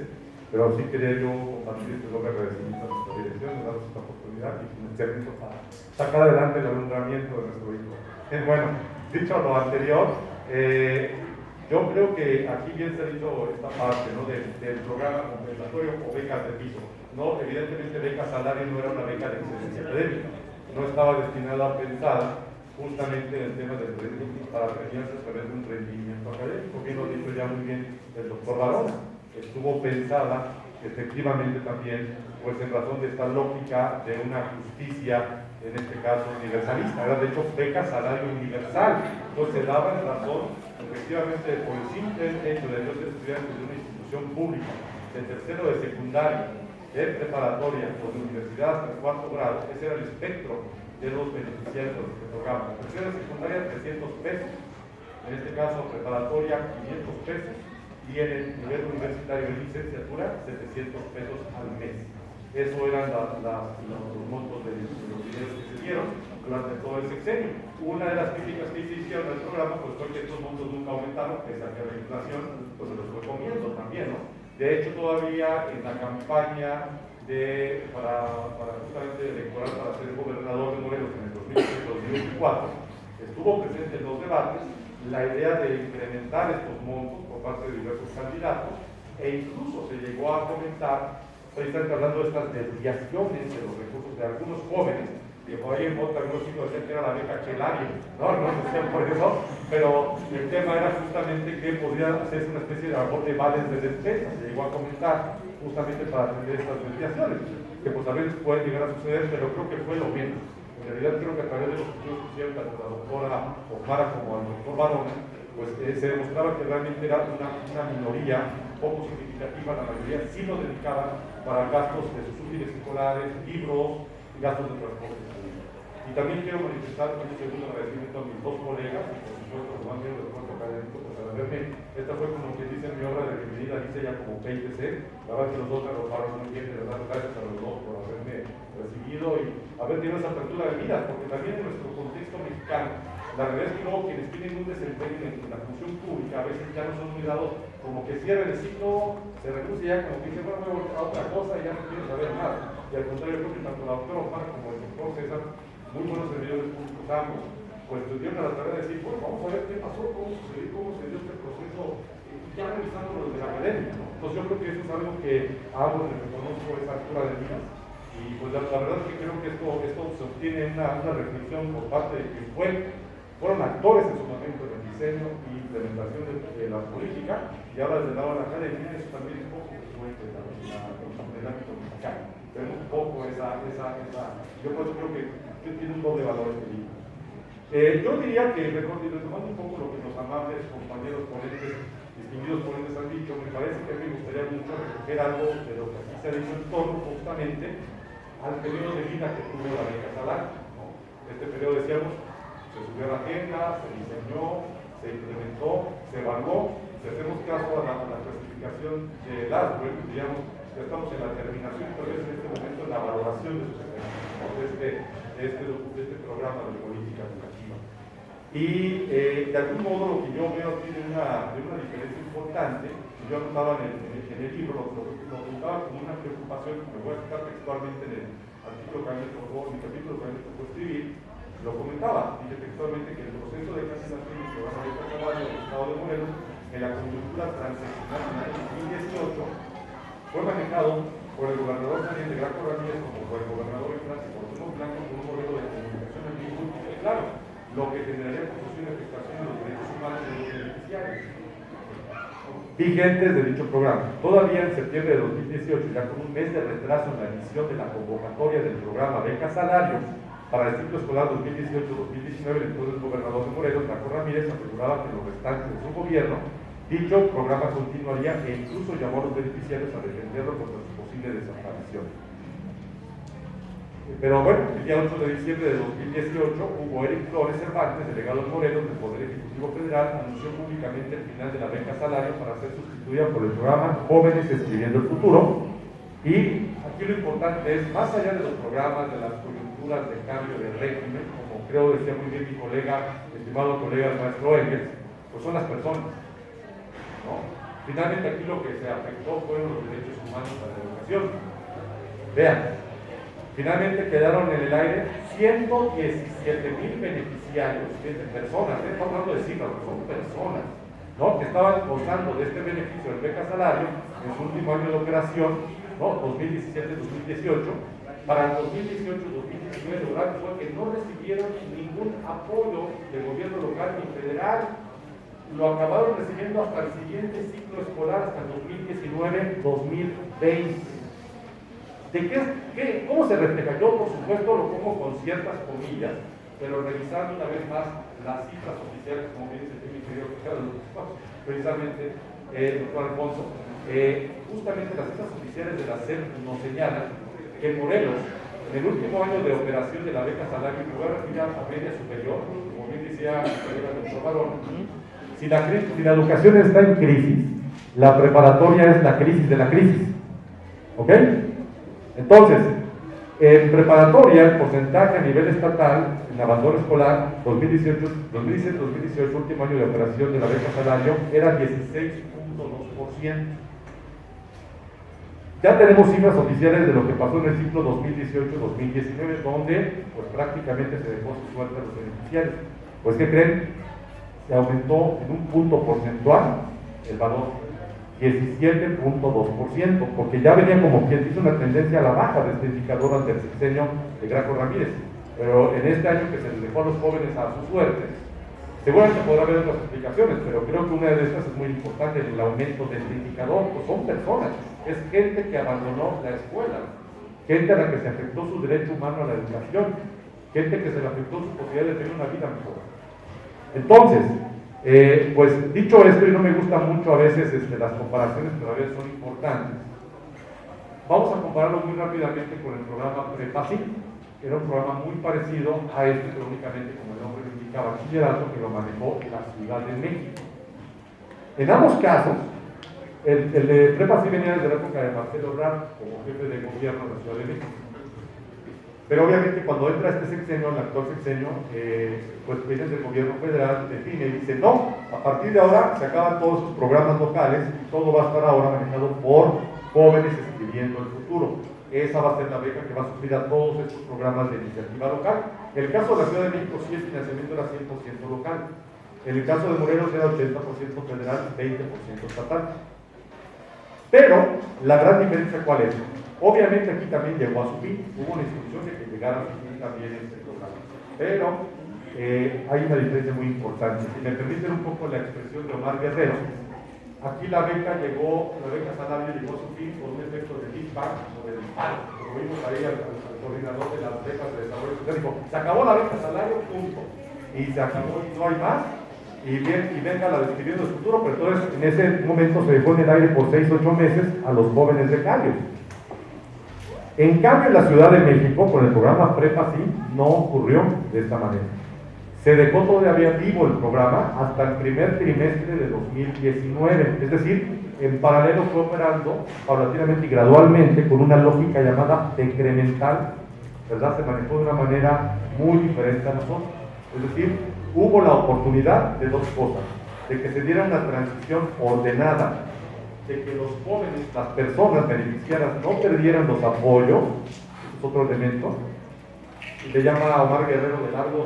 pero sí quería yo compartir este doble agradecimiento a nuestra dirección de darnos esta oportunidad y financiamiento para sacar adelante el alumbramiento de nuestro hijo. Bueno, dicho lo anterior, yo creo que aquí bien se ha dicho esta parte, ¿no? del programa compensatorio o becas de piso. No, evidentemente beca salario no era una beca de excelencia académica, no estaba destinada a pensar justamente en el tema del rendimiento para premiarse a través de un rendimiento académico, bien lo dicho ya muy bien el doctor Barona. Estuvo pensada efectivamente también pues en razón de esta lógica de una justicia, en este caso universalista, ¿verdad? De hecho beca salario universal, entonces se daba en razón efectivamente por el simple hecho de ellos ser estudiantes de una institución pública de tercero de secundaria, de preparatoria o de universidad hasta el cuarto grado. Ese era el espectro de los beneficiarios de este programa. Tercero de secundaria 300 pesos, en este caso preparatoria 500 pesos, y en el nivel universitario de licenciatura 700 pesos al mes. Eso eran los montos de los dineros que se dieron durante todo el sexenio. Una de las críticas que se hicieron al programa pues, fue que estos montos nunca aumentaron, pese a que la inflación pues, se los fue comiendo también, ¿no? De hecho, todavía en la campaña para justamente electoral para ser gobernador de Morelos en el 2024, estuvo presente en los debates la idea de incrementar estos montos por parte de diversos candidatos, e incluso se llegó a comentar, precisamente hablando de estas desviaciones de los recursos de algunos jóvenes, que por ahí en voto algunos chicos decían que era la beca Chelario, no decían por eso, pero el tema era justamente que podría hacerse una especie de labor de vales de despensa, se llegó a comentar justamente para atender estas desviaciones, que pues a veces pueden llegar a suceder, pero creo que fue lo menos. En realidad creo que a través de los estudios que hicieron tanto la doctora O'Mara como el doctor Barona, pues se demostraba que realmente era una minoría poco significativa, la mayoría sí lo dedicaban para gastos de sus útiles escolares, libros, gastos de transporte. Y también quiero manifestar un segundo agradecimiento a mis dos colegas, y por supuesto los más miembros del cuerpo académico, por haberme. Esta fue como que dice mi obra de bienvenida, dice ya como 20C. La verdad que los dos me arroparon muy bien, de verdad, gracias a los dos por haberme recibido y haber tenido esa apertura de miras, porque también en nuestro contexto mexicano, la realidad es que luego quienes tienen un desempeño en la función pública a veces ya no son muy dados, como que cierra el ciclo, se reduce ya, como que dice, bueno, voy a otra cosa y ya no quiero saber más. Y al contrario, creo que tanto la doctora Omar como el doctor César, muy buenos servidores públicos ambos, pues tuvieron a la tarea de decir, bueno, vamos a ver qué pasó, cómo se dio este proceso, ya revisando lo de la academia, ¿no? Entonces yo creo que eso es algo que a ambos les reconozco esa altura de miras, y pues la verdad es que creo que esto se obtiene una reflexión por parte de quien fueron actores en su momento en el diseño y implementación de la política, y ahora desde el lado de la academia, eso también es un poco influente en el ámbito mexicano. Tenemos un poco yo por eso creo que tiene un doble valor este libro. Yo diría que, retomando un poco lo que los amables compañeros ponentes, distinguidos ponentes han dicho, me parece que me gustaría mucho recoger algo de lo que aquí se ha dicho en torno justamente al periodo de vida que tuvo la beca Salario, ¿no? Este periodo, decíamos, se subió a la agenda, se diseñó, se implementó, se evaluó. Si hacemos caso a la clasificación de las, digamos, ya estamos en la terminación, tal vez en este momento en la valoración de sus efectos, ¿no? de este programa de política educativa. Y de algún modo lo que yo veo tiene una diferencia importante, yo anotaba en el libro, lo apuntaba como una preocupación, me voy a citar textualmente en el artículo que a mí me tocó, en el capítulo que a mí me tocó escribir, lo comentaba, dice textualmente que el proceso de cancelación del programa de Salario del Estado de Morelos en la coyuntura transicional en el 2018 fue manejado por el gobernador Daniel de Graco Ramírez como por el gobernador de Francia por unos blancos con un modelo de comunicación en lingüística muy claro, lo que generaría confusión y afectación de los derechos humanos de los beneficiarios. vigentes de dicho programa. Todavía en septiembre de 2018, ya con un mes de retraso en la emisión de la convocatoria del programa Beca Salario para el ciclo escolar 2018-2019, el entonces gobernador de Morelos, Marco Ramírez, aseguraba que en los restantes de su gobierno dicho programa continuaría e incluso llamó a los beneficiarios a defenderlo contra su posible desaparición. Pero bueno, el día 8 de diciembre de 2018, Hugo Eric Flores Cervantes, delegado de Morelos del Poder Ejecutivo Federal, anunció públicamente el final de la beca salario para ser sustituida por el programa Jóvenes Escribiendo el Futuro. Y aquí lo importante es, más allá de los programas, de las coyunturas de cambio de régimen, como creo decía muy bien mi colega, estimado colega el maestro Engels, pues son las personas, ¿no? Finalmente aquí lo que se afectó fueron los derechos humanos a la educación. Vean, finalmente quedaron en el aire 117,000 beneficiarios, personas, estamos hablando de cifras, son personas, ¿no?, que estaban gozando de este beneficio del beca salario en su último año de operación, ¿no?, 2017-2018. Para el 2018-2019 lo grave fue que no recibieron ningún apoyo del gobierno local ni federal. Lo acabaron recibiendo hasta el siguiente ciclo escolar, hasta el 2019-2020. ¿Cómo se refleja? Yo, por supuesto, lo pongo con ciertas comillas, pero revisando una vez más las cifras oficiales, como bien dice mi querido Ricardo, precisamente, doctor Alfonso, justamente las cifras oficiales de la SEP nos señalan que en Morelos, en el último año de operación de la beca salario, en lugar de tirar a media superior, como bien decía mi colega doctor Barón, si la educación está en crisis, la preparatoria es la crisis de la crisis. ¿Ok? Entonces, en preparatoria, el porcentaje a nivel estatal, en abandono escolar, 2017-2018, último año de operación de la beca salario, era 16.2%. Ya tenemos cifras oficiales de lo que pasó en el ciclo 2018-2019, donde pues prácticamente se dejó su suerte a los beneficiarios. Pues, ¿qué creen? Se aumentó en un punto porcentual el valor, 17.2%, porque ya venía como quien hizo una tendencia a la baja de este indicador ante el sexenio de Graco Ramírez. Pero en este año que se les dejó a los jóvenes a su suerte, seguramente podrá haber otras explicaciones, pero creo que una de estas es muy importante, el aumento del indicador. Pues son personas, es gente que abandonó la escuela, gente a la que se afectó su derecho humano a la educación, gente que se le afectó su posibilidad de tener una vida mejor. Entonces, pues dicho esto, y no me gusta mucho a veces las comparaciones, pero a veces son importantes, vamos a compararlo muy rápidamente con el programa Prepa-Sí, que era un programa muy parecido a este, pero únicamente, como el nombre lo indica, bachillerato, que lo manejó la Ciudad de México. En ambos casos, el de Prepa-Sí venía desde la época de Marcelo Ebrard como jefe de gobierno de la Ciudad de México. Pero obviamente cuando entra este sexenio, el actual sexenio, pues viene del gobierno federal, define y dice, no, a partir de ahora se acaban todos esos programas locales y todo va a estar ahora manejado por Jóvenes Escribiendo el Futuro. Esa va a ser la beca que va a suplir a todos estos programas de iniciativa local. En el caso de la Ciudad de México, sí, el financiamiento era 100% local. En el caso de Morelos era 80% federal, 20% estatal. Pero la gran diferencia, ¿cuál es? Obviamente aquí también llegó a su fin, hubo una instrucción de que llegara a su fin también este programa. Pero hay una diferencia muy importante. Si me permiten un poco la expresión de Omar Guerrero, aquí la beca salario llegó a su fin por un efecto de Big Bang o de disparo. Como vimos ahí al coordinador de las becas de desarrollo social, dijo, se acabó la beca salario, punto. Y se acabó, no hay más. Y venga la Escribiendo el Futuro, pero entonces en ese momento se dejó en el aire por 6 o 8 meses a los jóvenes becarios. En cambio, en la Ciudad de México, con el programa Prepa-Sí, no ocurrió de esta manera. Se dejó todavía vivo el programa hasta el primer trimestre de 2019, es decir, en paralelo fue operando paulatinamente y gradualmente con una lógica llamada decremental, ¿verdad? Se manejó de una manera muy diferente a nosotros. Es decir, hubo la oportunidad de dos cosas, de que se diera una transición ordenada, de que los jóvenes, las personas beneficiadas no perdieran los apoyos, es otro elemento, y le llama a Omar Guerrero de un largo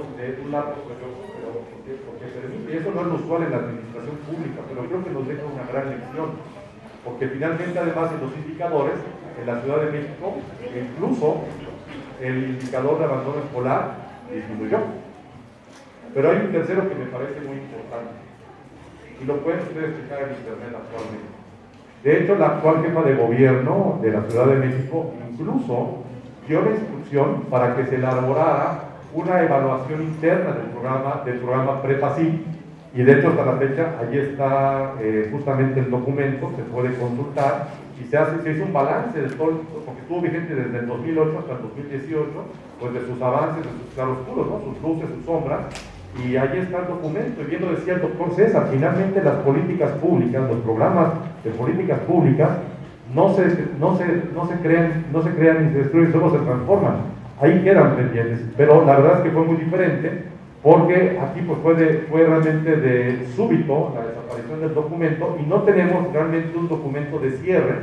periodo, pero porque permite, y eso no es usual en la administración pública, pero creo que nos deja una gran lección, porque finalmente además en los indicadores, en la Ciudad de México, incluso el indicador de abandono escolar disminuyó. Pero hay un tercero que me parece muy importante. y lo pueden ustedes checar en internet actualmente. De hecho, la actual jefa de gobierno de la Ciudad de México incluso dio la instrucción para que se elaborara una evaluación interna del programa Prepasí, y de hecho hasta la fecha allí está justamente el documento, se puede consultar y se hizo un balance de todo, porque estuvo vigente desde el 2008 hasta el 2018, pues de sus avances, de sus claroscuros, ¿no? Sus luces, sus sombras, y allí está el documento. Y bien lo decía el doctor César, finalmente las políticas públicas, los programas de políticas públicas no se crean ni se destruyen, solo se transforman. Ahí quedan pendientes, pero la verdad es que fue muy diferente, porque aquí pues fue realmente de súbito la desaparición del documento y no tenemos realmente un documento de cierre,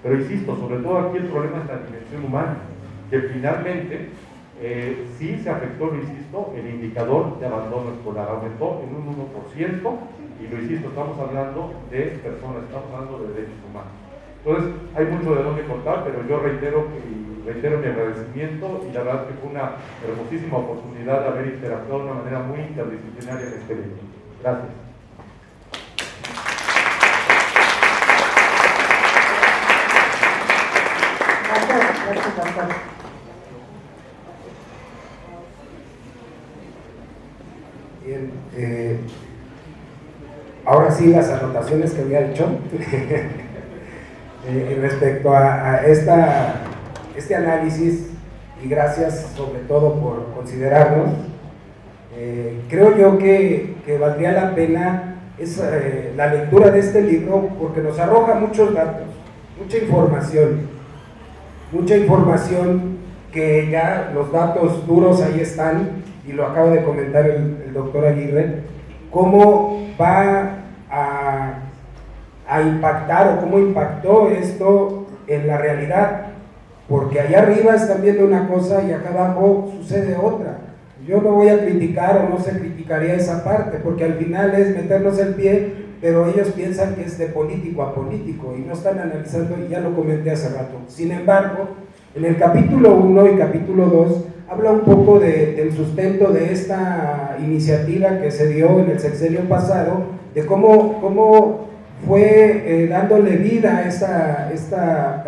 pero insisto, sobre todo aquí el problema es la dimensión humana, que finalmente sí se afectó, lo insisto, el indicador de abandono escolar, aumentó en un 1%, y lo insisto, estamos hablando de personas, estamos hablando de derechos humanos. Entonces, hay mucho de dónde contar, pero yo reitero mi agradecimiento, y la verdad es que fue una hermosísima oportunidad de haber interactuado de una manera muy interdisciplinaria en este libro. Gracias. Gracias, doctor. Bien, ahora sí las anotaciones que había hecho respecto a este análisis, y gracias sobre todo por considerarnos. Creo yo que valdría la pena la lectura de este libro, porque nos arroja muchos datos, mucha información que ya los datos duros ahí están, y lo acaba de comentar el doctor Aguirre, cómo va a impactar, o cómo impactó esto en la realidad, porque allá arriba están viendo una cosa y acá abajo sucede otra. Yo no voy a criticar, o no se criticaría esa parte, porque al final es meternos el pie, pero ellos piensan que es de político a político y no están analizando, y ya lo comenté hace rato. Sin embargo, en el capítulo 1 y capítulo 2 habla un poco del sustento de esta iniciativa que se dio en el sexenio pasado, de cómo fue dándole vida a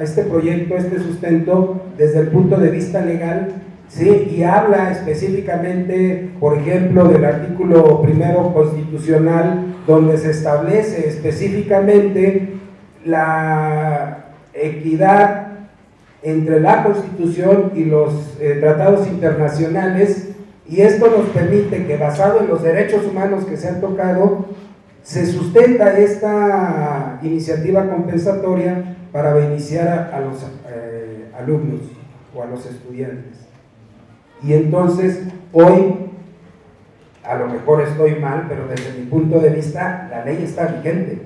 este proyecto, este sustento desde el punto de vista legal, ¿sí? Y habla específicamente, por ejemplo, del artículo 1 constitucional, donde se establece específicamente la equidad entre la Constitución y los tratados internacionales, y esto nos permite que, basado en los derechos humanos que se han tocado, se sustenta esta iniciativa compensatoria para beneficiar a los alumnos o a los estudiantes. Y entonces, hoy, a lo mejor estoy mal, pero desde mi punto de vista, la ley está vigente.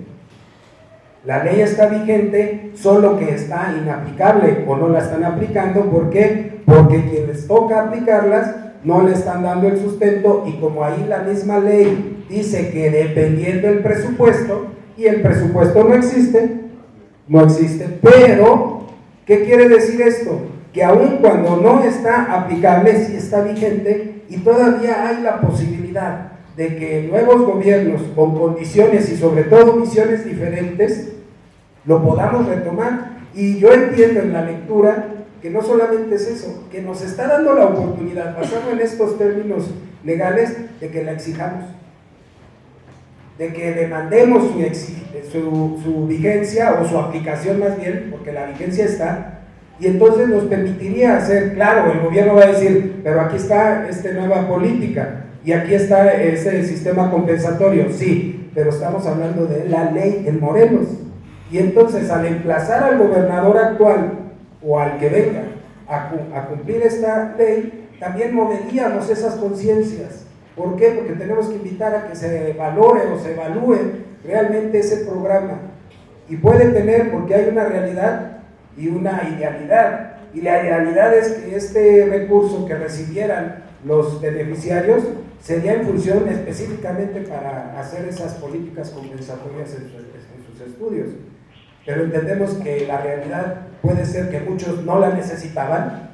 La ley está vigente, solo que está inaplicable o no la están aplicando. ¿Por qué? Porque quien les toca aplicarlas no le están dando el sustento, y como ahí la misma ley dice que dependiendo del presupuesto, y el presupuesto no existe, pero ¿qué quiere decir esto? Que aun cuando no está aplicable, sí está vigente, y todavía hay la posibilidad de que nuevos gobiernos con condiciones y sobre todo visiones diferentes lo podamos retomar. Y yo entiendo en la lectura que no solamente es eso, que nos está dando la oportunidad, basado en estos términos legales, de que la exijamos, de que demandemos su vigencia, o su aplicación más bien, porque la vigencia está, y entonces nos permitiría hacer, claro, el gobierno va a decir, pero aquí está esta nueva política, y aquí está ese sistema compensatorio, sí, pero estamos hablando de la ley en Morelos. Y entonces, al emplazar al gobernador actual o al que venga a cumplir esta ley, también moveríamos esas conciencias. ¿Por qué? Porque tenemos que invitar a que se valore o se evalúe realmente ese programa. Y puede tener, porque hay una realidad y una idealidad. Y la idealidad es que este recurso que recibieran los beneficiarios sería en función específicamente para hacer esas políticas compensatorias en sus estudios. Pero entendemos que la realidad puede ser que muchos no la necesitaban,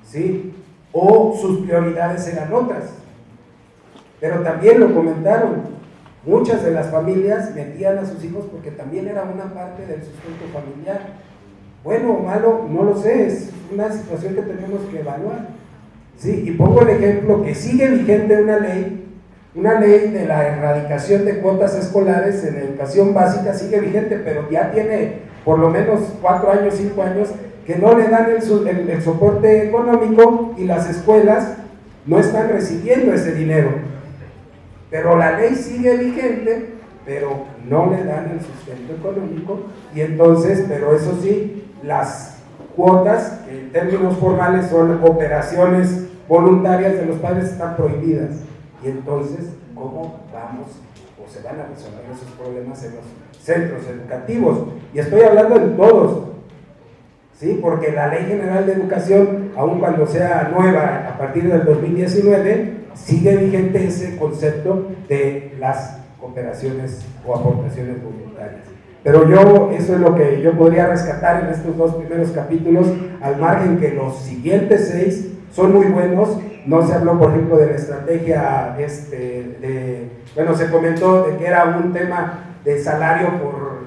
¿sí? O sus prioridades eran otras. Pero también lo comentaron, Muchas de las familias metían a sus hijos porque también era una parte del sustento familiar. Bueno o malo, no lo sé, es una situación que tenemos que evaluar. Sí, y pongo el ejemplo que sigue vigente una ley de la erradicación de cuotas escolares en educación básica, sigue vigente, pero ya tiene por lo menos 4 años, 5 años, que no le dan el soporte económico y las escuelas no están recibiendo ese dinero. Pero la ley sigue vigente, pero no le dan el sustento económico, y entonces, pero eso sí, las cuotas, que en términos formales son operaciones voluntarias de los padres, están prohibidas. Y entonces, ¿cómo vamos o se van a resolver esos problemas en los centros educativos? Y estoy hablando en todos, ¿sí? Porque la Ley General de Educación, aun cuando sea nueva a partir del 2019, sigue vigente ese concepto de las cooperaciones o aportaciones voluntarias. Pero eso es lo que yo podría rescatar en estos 2 primeros capítulos, al margen que los siguientes 6 son muy buenos. No se habló, por ejemplo, de la estrategia, se comentó de que era un tema de salario por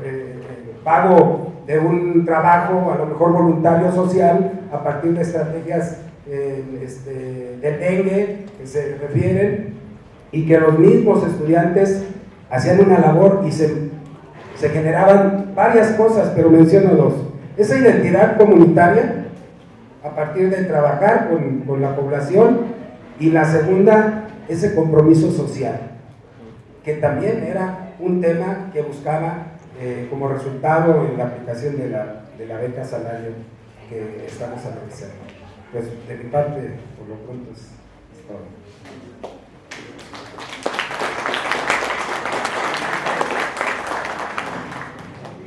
pago de un trabajo, a lo mejor voluntario social, a partir de estrategias del dengue que se refieren, y que los mismos estudiantes hacían una labor y se generaban varias cosas, pero menciono 2. Esa identidad comunitaria a partir de trabajar con la población, y la segunda, ese compromiso social, que también era un tema que buscaba como resultado en la aplicación de la beca salario que estamos analizando. Pues de mi parte, por lo pronto es todo.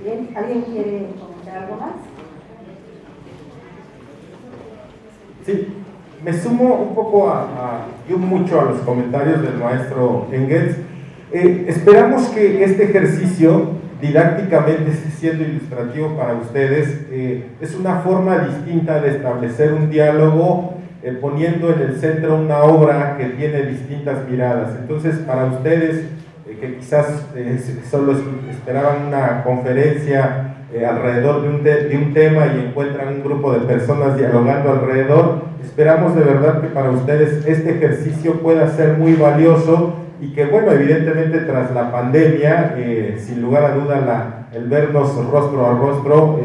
Bien, ¿alguien quiere comentar algo más? Sí, me sumo un poco y mucho a los comentarios del maestro Engels. Esperamos que este ejercicio, didácticamente siendo ilustrativo para ustedes, es una forma distinta de establecer un diálogo, poniendo en el centro una obra que tiene distintas miradas. Entonces, para ustedes que quizás solo esperaban una conferencia alrededor de un tema y encuentran un grupo de personas dialogando alrededor, esperamos de verdad que para ustedes este ejercicio pueda ser muy valioso, y que, bueno, evidentemente tras la pandemia, sin lugar a duda, el vernos rostro a rostro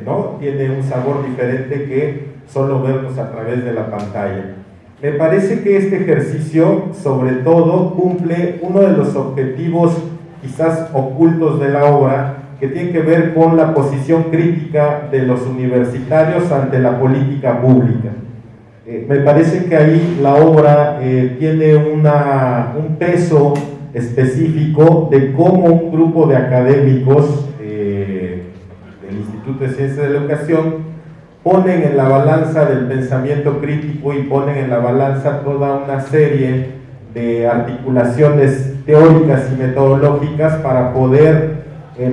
¿no? tiene un sabor diferente que solo vernos a través de la pantalla. Me parece que este ejercicio, sobre todo, cumple uno de los objetivos quizás ocultos de la obra, que tiene que ver con la posición crítica de los universitarios ante la política pública. Me parece que ahí la obra tiene un peso específico de cómo un grupo de académicos del Instituto de Ciencias de la Educación ponen en la balanza del pensamiento crítico y ponen en la balanza toda una serie de articulaciones teóricas y metodológicas para poder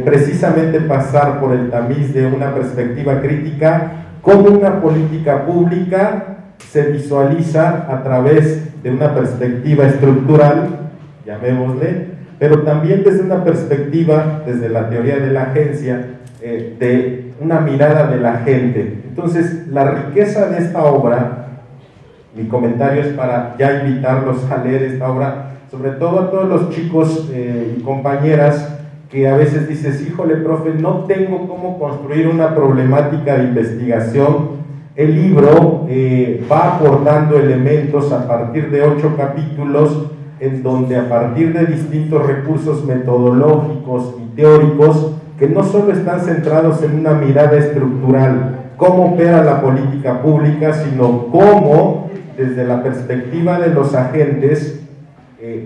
precisamente pasar por el tamiz de una perspectiva crítica, cómo una política pública se visualiza a través de una perspectiva estructural, llamémosle, pero también desde una perspectiva, desde la teoría de la agencia, de una mirada de la gente. Entonces, la riqueza de esta obra, mi comentario es para ya invitarlos a leer esta obra, sobre todo a todos los chicos y compañeras que a veces dices, híjole, profe, no tengo cómo construir una problemática de investigación. El libro va aportando elementos a partir de 8 capítulos, en donde a partir de distintos recursos metodológicos y teóricos, que no solo están centrados en una mirada estructural, cómo opera la política pública, sino cómo, desde la perspectiva de los agentes,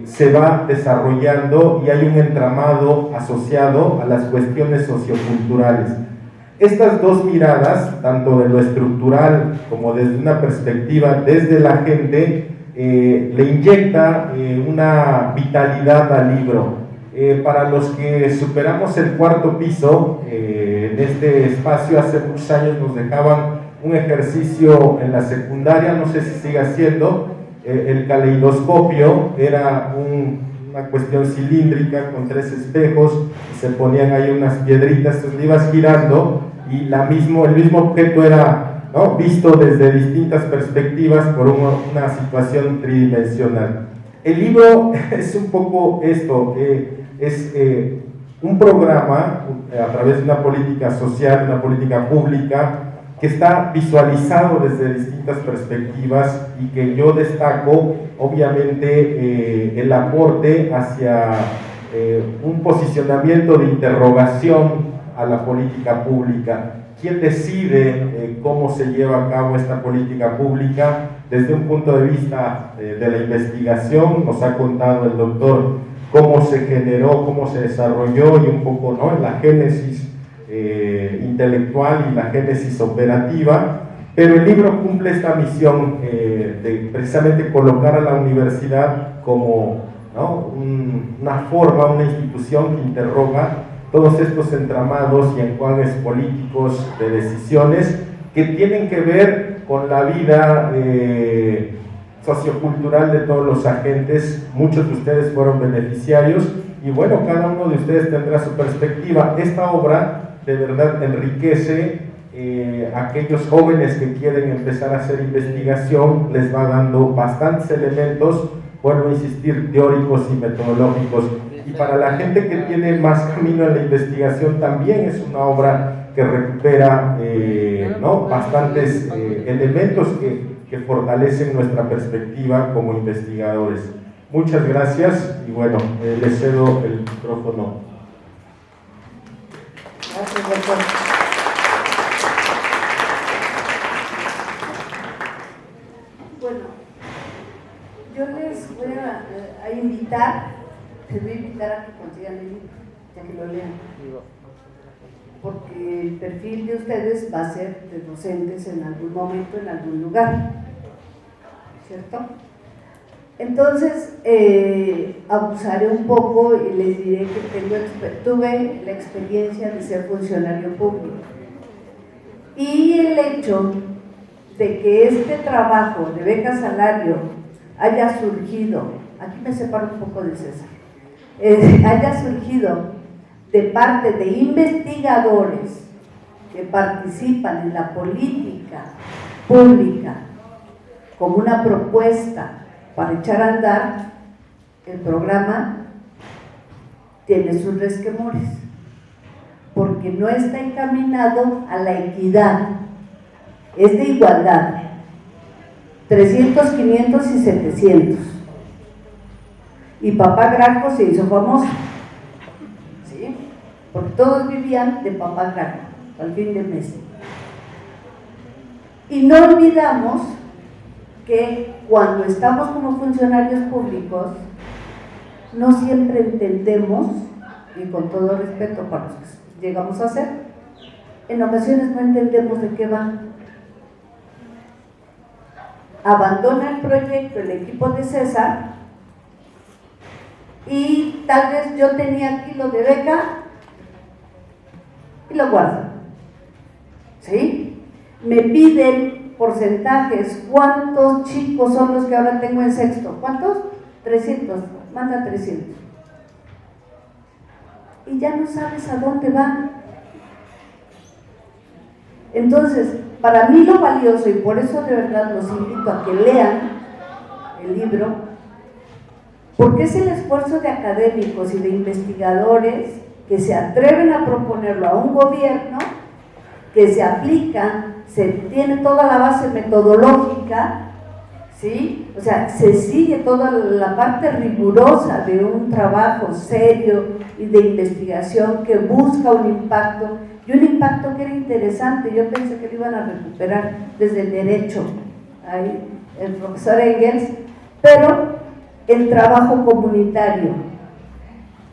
se va desarrollando y hay un entramado asociado a las cuestiones socioculturales. Estas 2 miradas, tanto de lo estructural como desde una perspectiva desde la gente, le inyecta una vitalidad al libro. Para los que superamos el 4º piso, en este espacio hace muchos años nos dejaban un ejercicio en la secundaria, no sé si sigue siendo, el caleidoscopio, era una cuestión cilíndrica con 3 espejos, y se ponían ahí unas piedritas, entonces ibas girando y el mismo objeto era, ¿no?, visto desde distintas perspectivas por una situación tridimensional. El libro es un poco esto, es un programa a través de una política social, una política pública, que está visualizado desde distintas perspectivas y que yo destaco, obviamente, el aporte hacia un posicionamiento de interrogación a la política pública. ¿Quién decide cómo se lleva a cabo esta política pública? Desde un punto de vista de la investigación, nos ha contado el doctor cómo se generó, cómo se desarrolló y un poco, ¿no?, en la génesis intelectual y la génesis operativa, pero el libro cumple esta misión de precisamente colocar a la universidad como, ¿no?, una forma, una institución que interroga todos estos entramados y enjuagues políticos de decisiones que tienen que ver con la vida sociocultural de todos los agentes. Muchos de ustedes fueron beneficiarios y bueno, cada uno de ustedes tendrá su perspectiva. Esta obra de verdad enriquece a aquellos jóvenes que quieren empezar a hacer investigación, les va dando bastantes elementos, vuelvo a insistir, teóricos y metodológicos. Y para la gente que tiene más camino en la investigación, también es una obra que recupera ¿no?, bastantes elementos que fortalecen nuestra perspectiva como investigadores. Muchas gracias y bueno, les cedo el micrófono. Gracias, doctor. Bueno, yo les voy a invitar, les voy a invitar a que consigan el libro, ya que lo lean. Porque el perfil de ustedes va a ser de docentes en algún momento, en algún lugar, ¿cierto? Entonces, abusaré un poco y les diré que tuve la experiencia de ser funcionario público. Y el hecho de que este trabajo de beca salario haya surgido, aquí me separo un poco de César, haya surgido de parte de investigadores que participan en la política pública como una propuesta para echar a andar el programa, tiene sus resquemores, porque no está encaminado a la equidad, es de igualdad, 300, 500 y 700. Y Papá Graco se hizo famoso, ¿sí?, porque todos vivían de Papá Graco al fin de mes. Y no olvidamos que cuando estamos como funcionarios públicos no siempre entendemos, y con todo respeto para los que llegamos a ser, en ocasiones no entendemos de qué va. Abandona el proyecto el equipo de César y tal vez yo tenía aquí lo de beca y lo guardo, ¿sí? Me piden porcentajes, ¿cuántos chicos son los que ahora tengo en sexto? ¿Cuántos? 300, manda 300. Y ya no sabes a dónde van. Entonces, para mí lo valioso, y por eso de verdad los invito a que lean el libro, porque es el esfuerzo de académicos y de investigadores que se atreven a proponerlo a un gobierno, que se aplica, se tiene toda la base metodológica, ¿sí? O sea, se sigue toda la parte rigurosa de un trabajo serio y de investigación que busca un impacto, y un impacto que era interesante. Yo pensé que lo iban a recuperar desde el derecho, ahí, el profesor Engels, pero el trabajo comunitario,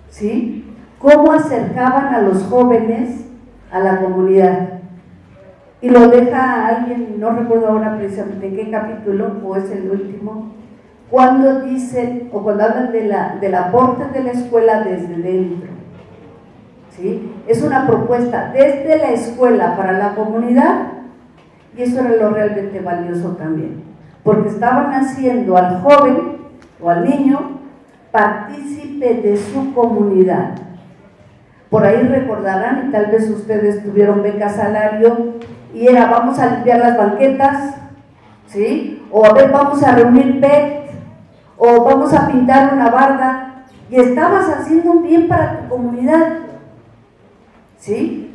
¿sí? Cómo acercaban a los jóvenes a la comunidad. Y lo deja alguien, no recuerdo ahora precisamente en qué capítulo, o es el último, cuando dicen, o cuando hablan del aporte de la escuela desde dentro, ¿sí? Es una propuesta desde la escuela para la comunidad, y eso era lo realmente valioso también, porque estaban haciendo al joven o al niño partícipe participe de su comunidad. Por ahí recordarán, y tal vez ustedes tuvieron beca salario, y era vamos a limpiar las banquetas, ¿sí? O a ver, vamos a reunir PET, o vamos a pintar una barda, y estabas haciendo un bien para tu comunidad, ¿sí?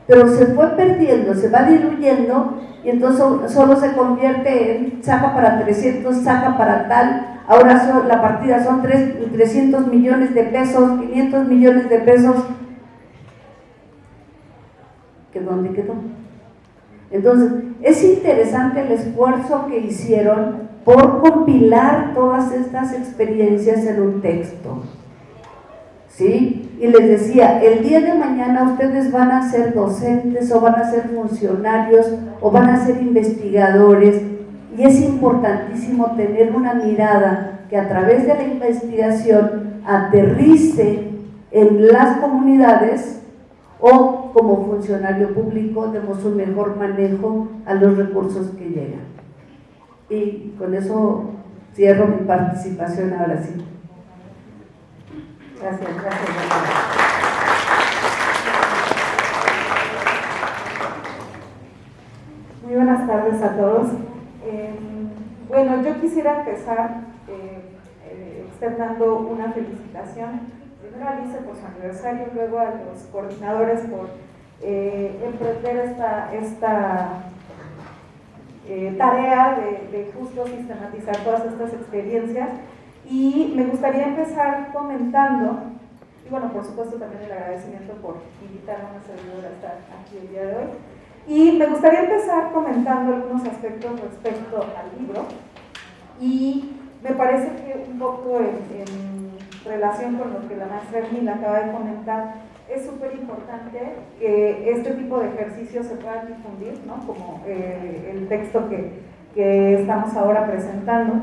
Pero se fue perdiendo, se va diluyendo, y entonces solo se convierte en saca para 300, saca para tal, ahora la partida son 300 millones de pesos, 500 millones de pesos, ¿que dónde quedó? Entonces, es interesante el esfuerzo que hicieron por compilar todas estas experiencias en un texto, ¿sí? Y les decía, el día de mañana ustedes van a ser docentes o van a ser funcionarios o van a ser investigadores, y es importantísimo tener una mirada que a través de la investigación aterrice en las comunidades, o como funcionario público demos un mejor manejo a los recursos que llegan. Y con eso cierro mi participación ahora sí. Gracias, gracias. Muy buenas tardes a todos. Bueno, yo quisiera empezar externando una felicitación. Primero a Alice por su aniversario, luego a los coordinadores por emprender esta tarea de justo sistematizar todas estas experiencias. Y me gustaría empezar comentando, y bueno, por supuesto también el agradecimiento por invitar a una servidora a estar aquí el día de hoy. Y me gustaría empezar comentando algunos aspectos respecto al libro, y me parece que un poco en relación con lo que la maestra Ermina acaba de comentar, es súper importante que este tipo de ejercicios se puedan difundir, ¿no? Como el texto que estamos ahora presentando,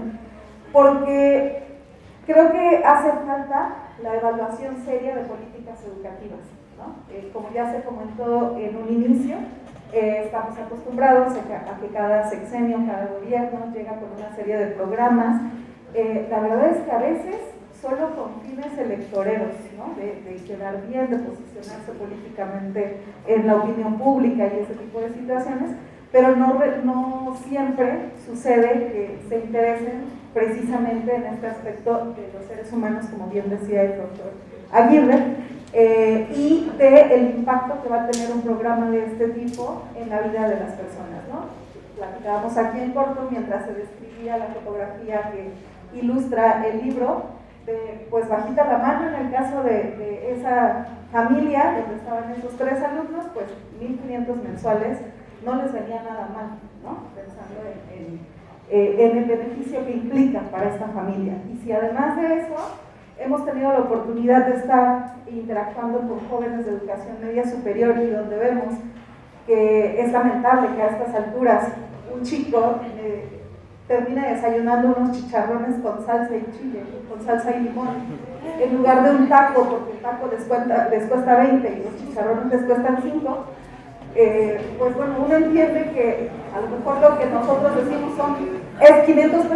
porque creo que hace falta la evaluación seria de políticas educativas, ¿no? Como ya se comentó en un inicio, estamos acostumbrados a que cada sexenio, cada gobierno llega con una serie de programas. La verdad es que a veces solo con fines electoreros, ¿no? de quedar bien, de posicionarse políticamente en la opinión pública y ese tipo de situaciones, pero no siempre sucede que se interesen precisamente en este aspecto de los seres humanos, como bien decía el doctor Aguirre, y del impacto que va a tener un programa de este tipo en la vida de las personas, ¿no? Platicábamos aquí en corto mientras se describía la fotografía que ilustra el libro, pues bajita la mano en el caso de esa familia donde estaban esos 3 alumnos, pues 1.500 mensuales no les venía nada mal, ¿no? Pensando en el beneficio que implica para esta familia. Y si además de eso hemos tenido la oportunidad de estar interactuando con jóvenes de educación media superior, y donde vemos que es lamentable que a estas alturas un chico termina desayunando unos chicharrones con salsa y chile, con salsa y limón, en lugar de un taco, porque el taco les cuesta 20 y los chicharrones les cuestan 5, pues bueno, uno entiende que a lo mejor lo que nosotros decimos es 500 pesos